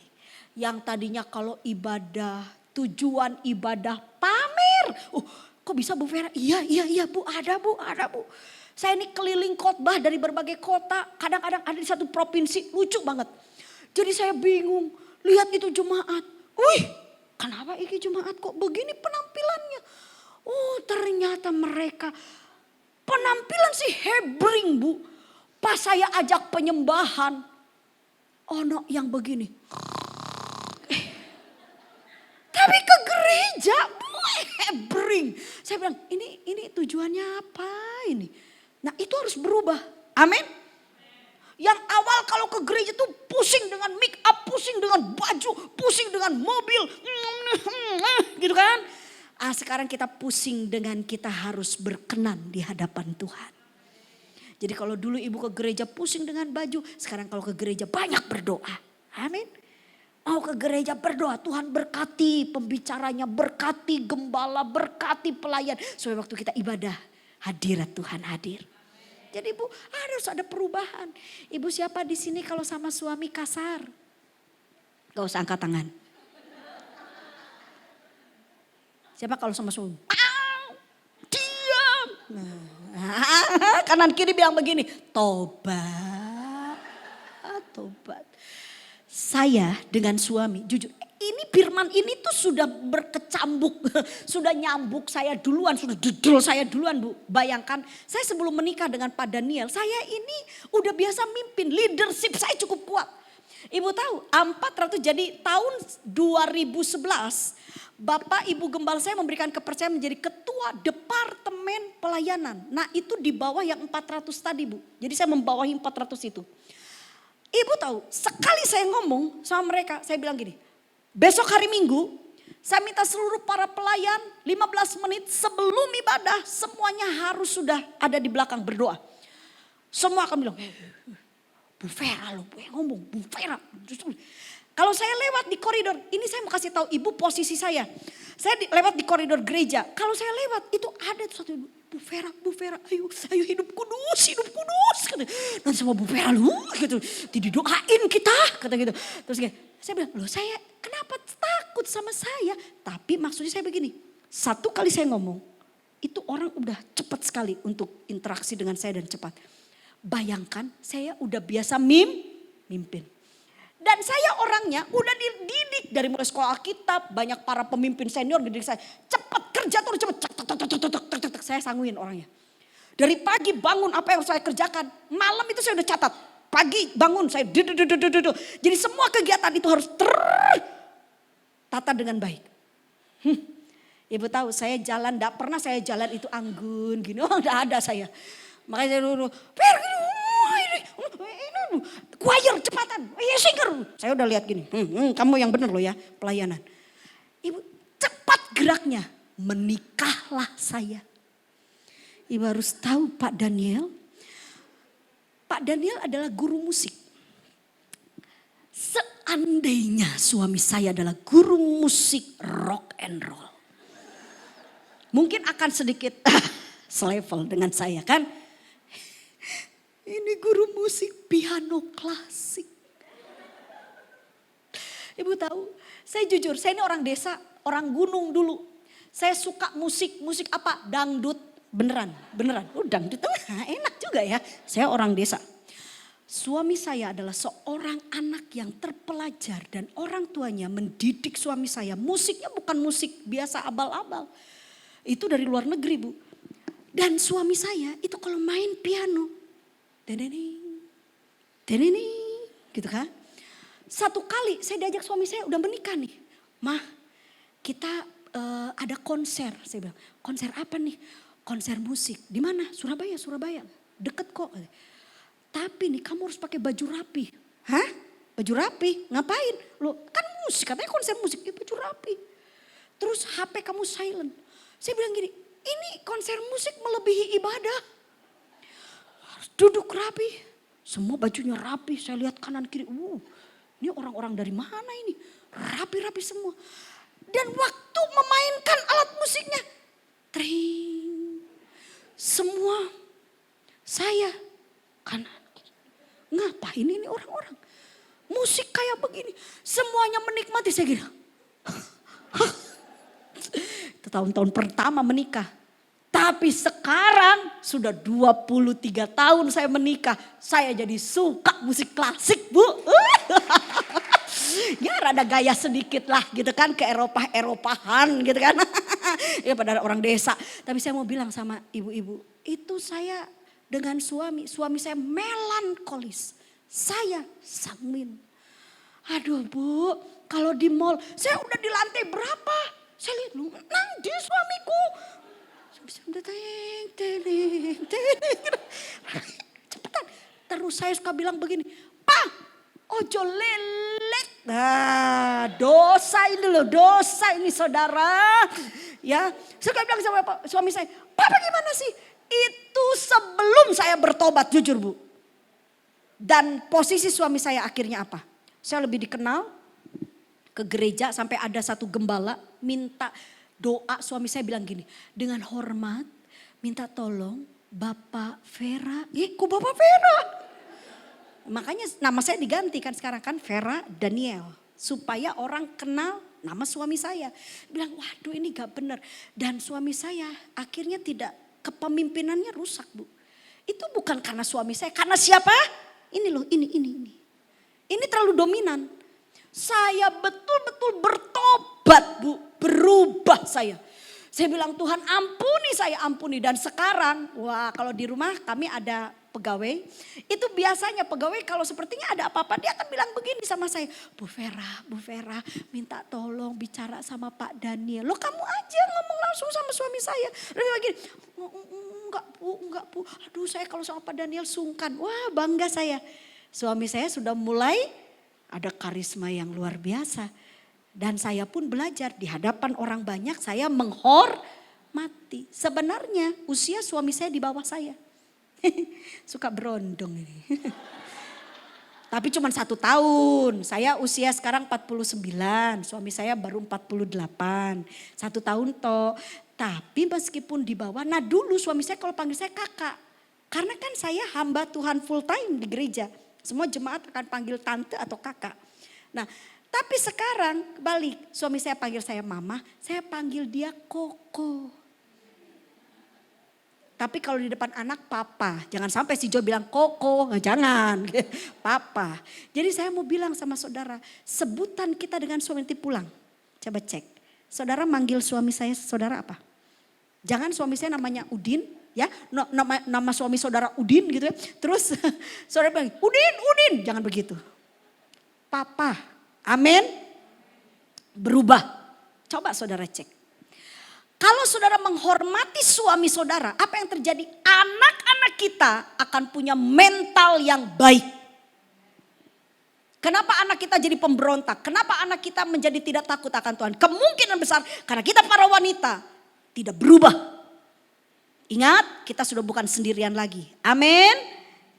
Yang tadinya kalau ibadah, tujuan ibadah pamer. Kok bisa Bu Vera? Iya Bu, ada Bu. Saya ini keliling khotbah dari berbagai kota. Kadang-kadang ada di satu provinsi, lucu banget. Jadi saya bingung, lihat itu jemaat. Wih, kenapa ini jemaat kok begini penampilannya? Ternyata mereka penampilan sih hebring Bu. Pas saya ajak penyembahan, ono yang begini. Tapi ke gereja hebring. Saya bilang ini tujuannya apa ini? Nah itu harus berubah. Amin. Yang awal kalau ke gereja tuh pusing dengan make up, pusing dengan baju, pusing dengan mobil. Gitu kan. Sekarang kita pusing dengan kita harus berkenan di hadapan Tuhan. Jadi kalau dulu ibu ke gereja pusing dengan baju, sekarang kalau ke gereja banyak berdoa. Amin. Mau ke gereja berdoa, Tuhan berkati pembicaranya, berkati gembala, berkati pelayan. Supaya waktu kita ibadah, hadirat Tuhan hadir. Jadi ibu harus ada perubahan. Ibu siapa di sini kalau sama suami kasar? Gak usah angkat tangan. Siapa kalau sama suami? Diam. Kanan kiri bilang begini, tobat. Saya dengan suami, jujur ini firman ini tuh sudah berkecambuk, sudah nyambuk saya duluan, sudah dedel saya duluan Bu. Bayangkan saya sebelum menikah dengan Pak Daniel, saya ini udah biasa mimpin, leadership saya cukup kuat. Ibu tahu, jadi tahun 2011 Bapak Ibu Gembala saya memberikan kepercayaan menjadi ketua departemen pelayanan. Nah itu di bawah yang 400 tadi Bu, jadi saya membawahi 400 itu. Ibu tahu, sekali saya ngomong sama mereka, saya bilang gini, besok hari Minggu, saya minta seluruh para pelayan 15 menit sebelum ibadah, semuanya harus sudah ada di belakang berdoa. Semua akan bilang, Bu Vera loh, yang ngomong, Bu Vera. Kalau saya lewat di koridor, ini saya mau kasih tahu ibu posisi saya. Saya lewat di koridor gereja, kalau saya lewat itu ada satu ibu. Bu Vera, ayo hidup kudus. Dan sama Bu Vera lu gitu, didoain kita, kata gitu. Terus saya bilang, loh saya kenapa takut sama saya? Tapi maksudnya saya begini, satu kali saya ngomong, itu orang udah cepat sekali untuk interaksi dengan saya dan cepat. Bayangkan saya udah biasa mimpin. Dan saya orangnya udah dididik dari mulai sekolah Alkitab, banyak para pemimpin senior dididik saya. Cepat kerja tuh cepet. Saya sangguin orangnya. Dari pagi bangun apa yang saya kerjakan, malam itu saya udah catat. Pagi bangun saya jadi semua kegiatan itu harus tertata dengan baik. Ibu tahu saya jalan, enggak pernah saya jalan itu anggun gini, enggak ada saya. Makanya saya dulu, choir cepatan, singer. Saya udah lihat gini, kamu yang bener loh ya pelayanan. Ibu cepat geraknya, menikahlah saya. Ibu harus tahu Pak Daniel adalah guru musik. Seandainya suami saya adalah guru musik rock and roll, mungkin akan sedikit selevel dengan saya kan. Ini guru musik piano klasik. Ibu tahu, saya jujur, saya ini orang desa, orang gunung dulu. Saya suka musik apa? Dangdut, beneran. Oh dangdut, enak juga ya. Saya orang desa. Suami saya adalah seorang anak yang terpelajar dan orang tuanya mendidik suami saya. Musiknya bukan musik biasa abal-abal. Itu dari luar negeri, Bu. Dan suami saya itu kalau main piano, deneni, gitu kan. Satu kali saya diajak suami saya udah menikah nih. Mah, kita ada konser. Saya bilang, konser apa nih? Konser musik. Di mana? Surabaya. Deket kok. Tapi nih kamu harus pakai baju rapi. Hah? Baju rapi? Ngapain? Loh, kan musik, katanya konser musik. Ya baju rapi. Terus HP kamu silent. Saya bilang gini, ini konser musik melebihi ibadah. Harus duduk rapi. Semua bajunya rapi. Saya lihat kanan kiri. Ini orang-orang dari mana ini? Rapi-rapi semua. Dan waktu memainkan alat musiknya. Tring. Semua saya kanan. Ngapain ini orang-orang? Musik kayak begini. Semuanya menikmati. Saya gini. Itu tahun-tahun pertama menikah. Tapi sekarang sudah 23 tahun saya menikah. Saya jadi suka musik klasik, Bu. Ya rada gaya sedikit lah gitu kan, ke Eropahan gitu kan. Ya pada orang desa. Tapi saya mau bilang sama ibu-ibu, itu saya dengan suami saya melankolis. Saya sanguin. Aduh Bu, kalau di mall, saya udah di lantai berapa? Saya lihat lu, nanti suamiku. Cepetan. Terus saya suka bilang begini, Pak, ojo lelet. Nah, dosa ini saudara. Ya, saya bilang sama suami saya, Papa gimana sih? Itu sebelum saya bertobat, jujur Bu. Dan posisi suami saya akhirnya apa? Saya lebih dikenal ke gereja sampai ada satu gembala minta doa, suami saya bilang gini, dengan hormat minta tolong Bapak Vera. Kok Bapak Vera? Makanya nama saya diganti kan sekarang kan Vera Daniel. Supaya orang kenal nama suami saya. Bilang waduh ini gak benar. Dan suami saya akhirnya tidak, kepemimpinannya rusak Bu. Itu bukan karena suami saya, karena siapa? Ini loh, ini. Ini terlalu dominan. Saya betul-betul bertobat Bu, berubah saya. Saya bilang Tuhan ampuni. Dan sekarang, wah kalau di rumah kami ada pegawai. Itu biasanya pegawai kalau sepertinya ada apa-apa dia akan bilang begini sama saya. Bu Vera minta tolong bicara sama Pak Daniel. Loh kamu aja ngomong langsung sama suami saya. Dia bilang gini, enggak Bu. Aduh saya kalau sama Pak Daniel sungkan. Wah bangga saya. Suami saya sudah mulai ada karisma yang luar biasa. Dan saya pun belajar di hadapan orang banyak saya menghormati. Sebenarnya usia suami saya di bawah saya. Suka berondong ini. Tapi cuma 1 tahun. Saya usia sekarang 49. Suami saya baru 48. 1 tahun toh. Tapi meskipun di bawah. Nah dulu suami saya kalau panggil saya kakak. Karena kan saya hamba Tuhan full time di gereja. Semua jemaat akan panggil tante atau kakak. Nah tapi sekarang kebalik. Suami saya panggil saya mama. Saya panggil dia koko. Tapi kalau di depan anak papa. Jangan sampai si Jo bilang koko. Jangan. Papa. Jadi saya mau bilang sama saudara. Sebutan kita dengan suami nanti pulang. Coba cek. Saudara manggil suami saya saudara apa? Jangan suami saya namanya Udin. Ya, nama suami saudara Udin gitu ya. Terus saudara bilang Udin. Jangan begitu. Papa. Amin. Berubah. Coba saudara cek. Kalau saudara menghormati suami saudara, apa yang terjadi? Anak-anak kita akan punya mental yang baik. Kenapa anak kita jadi pemberontak? Kenapa anak kita menjadi tidak takut akan Tuhan? Kemungkinan besar karena kita para wanita tidak berubah. Ingat, kita sudah bukan sendirian lagi. Amin.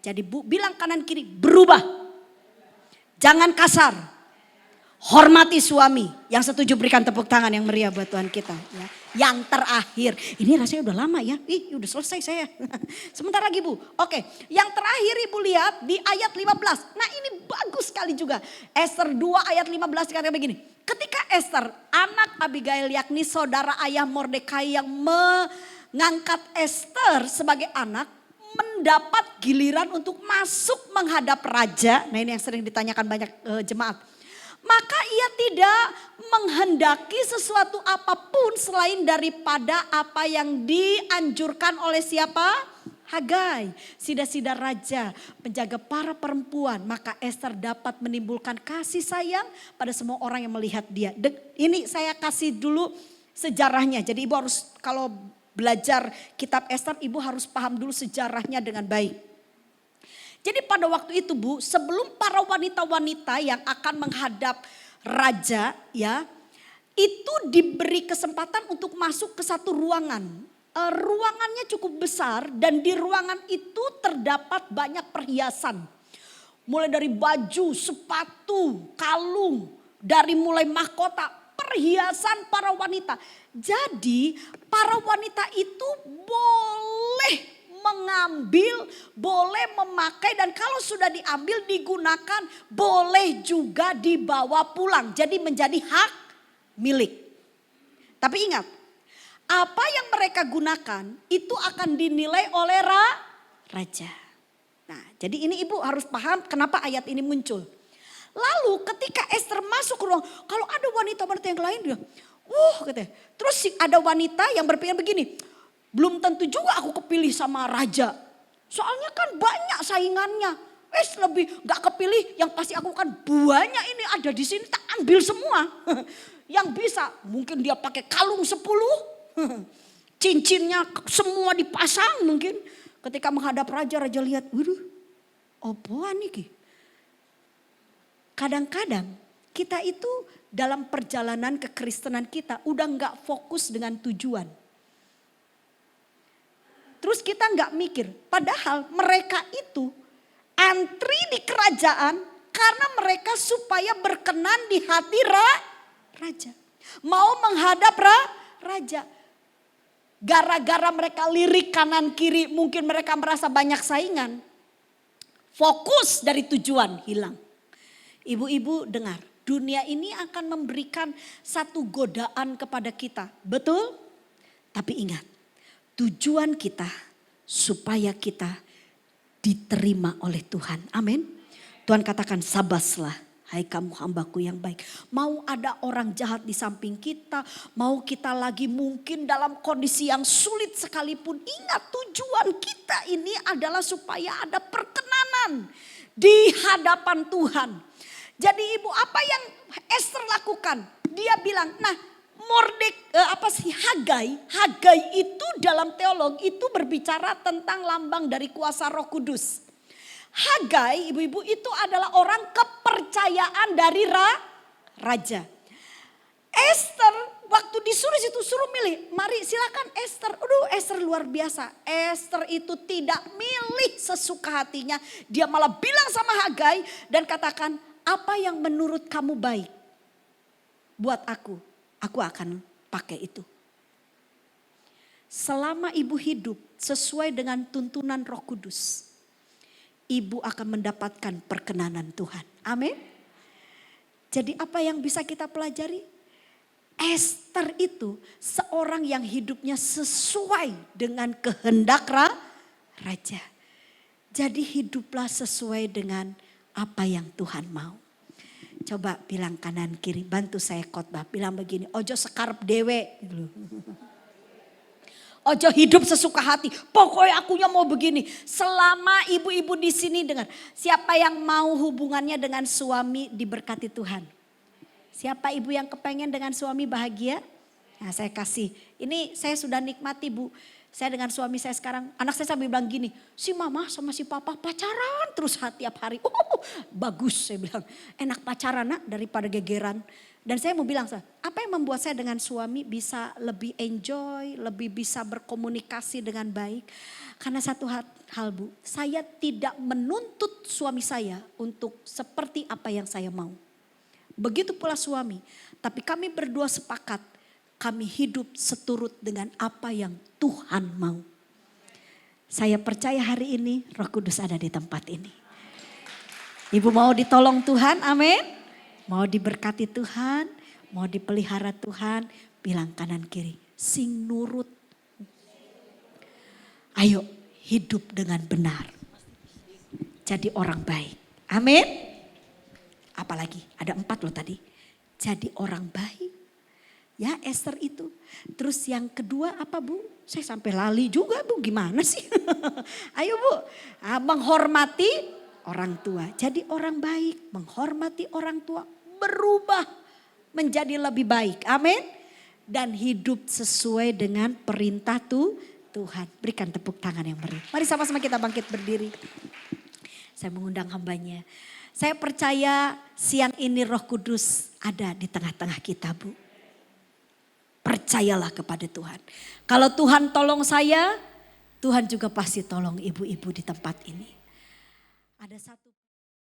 Jadi bilang kanan kiri, berubah. Jangan kasar. Hormati suami. Yang setuju berikan tepuk tangan yang meriah buat Tuhan kita. Ya. Yang terakhir. Ini rasanya udah lama ya. Udah selesai saya. Sebentar lagi Bu. Oke. Yang terakhir Ibu lihat di ayat 15. Nah ini bagus sekali juga. Esther 2 ayat 15 kata begini. Ketika Esther, anak Abigail yakni saudara ayah Mordekai yang mengangkat Esther sebagai anak, mendapat giliran untuk masuk menghadap raja. Nah ini yang sering ditanyakan banyak jemaat. Maka ia tidak menghendaki sesuatu apapun selain daripada apa yang dianjurkan oleh siapa? Hagai, sida-sida raja, penjaga para perempuan. Maka Esther dapat menimbulkan kasih sayang pada semua orang yang melihat dia. Ini saya kasih dulu sejarahnya. Jadi ibu harus kalau belajar kitab Esther, ibu harus paham dulu sejarahnya dengan baik. Jadi pada waktu itu Bu, sebelum para wanita-wanita yang akan menghadap raja ya, itu diberi kesempatan untuk masuk ke satu ruangan. Ruangannya cukup besar dan di ruangan itu terdapat banyak perhiasan. Mulai dari baju, sepatu, kalung, dari mulai mahkota, perhiasan para wanita. Jadi para wanita itu boleh mengambil, boleh memakai dan kalau sudah diambil digunakan boleh juga dibawa pulang. Jadi menjadi hak milik. Tapi ingat, apa yang mereka gunakan itu akan dinilai oleh raja. Nah, jadi ini ibu harus paham kenapa ayat ini muncul. Lalu ketika Esther masuk ke ruang, kalau ada wanita-wanita yang lain dia, katanya. Terus ada wanita yang berpikir begini, belum tentu juga aku kepilih sama raja. Soalnya kan banyak saingannya. Lebih gak kepilih, yang pasti aku kan banyak ini ada di sini, tak ambil semua. Yang bisa, mungkin dia pakai kalung 10. Cincinnya semua dipasang mungkin. Ketika menghadap raja, raja lihat, waduh, apaan nih? Kadang-kadang kita itu dalam perjalanan kekristenan kita udah gak fokus dengan tujuan. Terus kita gak mikir, padahal mereka itu antri di kerajaan karena mereka supaya berkenan di hati raja. Mau menghadap raja. Gara-gara mereka lirik kanan kiri, mungkin mereka merasa banyak saingan. Fokus dari tujuan hilang. Ibu-ibu dengar, dunia ini akan memberikan satu godaan kepada kita. Betul? Tapi ingat, tujuan kita supaya kita diterima oleh Tuhan. Amin. Tuhan katakan sabaslah. Hai kamu hambaku yang baik. Mau ada orang jahat di samping kita. Mau kita lagi mungkin dalam kondisi yang sulit sekalipun. Ingat tujuan kita ini adalah supaya ada perkenanan di hadapan Tuhan. Jadi ibu apa yang Esther lakukan? Dia bilang Hagai itu dalam teologi itu berbicara tentang lambang dari kuasa Roh Kudus. Hagai ibu-ibu itu adalah orang kepercayaan dari raja. Esther waktu disuruh situ suruh milih. Mari silakan Esther. Esther luar biasa. Esther itu tidak milih sesuka hatinya. Dia malah bilang sama Hagai dan katakan apa yang menurut kamu baik. Buat aku akan pakai itu. Selama ibu hidup sesuai dengan tuntunan Roh Kudus. Ibu akan mendapatkan perkenanan Tuhan. Amin. Jadi apa yang bisa kita pelajari? Esther itu seorang yang hidupnya sesuai dengan kehendak raja. Jadi hiduplah sesuai dengan apa yang Tuhan mau. Coba bilang kanan kiri, bantu saya khotbah. Bilang begini, ojo sekarep dewe. Ojo hidup sesuka hati. Pokoknya akunya mau begini. Selama ibu-ibu di sini dengar. Siapa yang mau hubungannya dengan suami diberkati Tuhan? Siapa ibu yang kepengen dengan suami bahagia? Nah saya kasih. Ini saya sudah nikmati Bu. Saya dengan suami saya sekarang. Anak saya sambil bilang gini. Si mama sama si papa pacaran terus tiap hari. Bagus saya bilang. Enak pacaran nak daripada gegeran. Dan saya mau bilang, apa yang membuat saya dengan suami bisa lebih enjoy, lebih bisa berkomunikasi dengan baik. Karena satu hal Bu, saya tidak menuntut suami saya untuk seperti apa yang saya mau. Begitu pula suami, tapi kami berdua sepakat, kami hidup seturut dengan apa yang Tuhan mau. Saya percaya hari ini Roh Kudus ada di tempat ini. Ibu mau ditolong Tuhan, amin. Mau diberkati Tuhan, mau dipelihara Tuhan, bilang kanan kiri, sing nurut. Ayo hidup dengan benar. Jadi orang baik, amin. Apalagi, ada 4 loh tadi. Jadi orang baik. Ya Esther itu. Terus yang kedua apa Bu? Saya sampai lali juga Bu, gimana sih? Ayo Bu, menghormati orang tua. Jadi orang baik, menghormati orang tua, berubah menjadi lebih baik. Amin. Dan hidup sesuai dengan perintah Tuhan. Berikan tepuk tangan yang meriah. Mari sama-sama kita bangkit berdiri. Saya mengundang hambanya. Saya percaya siang ini Roh Kudus ada di tengah-tengah kita Bu. Percayalah kepada Tuhan. Kalau Tuhan tolong saya, Tuhan juga pasti tolong ibu-ibu di tempat ini. Ada satu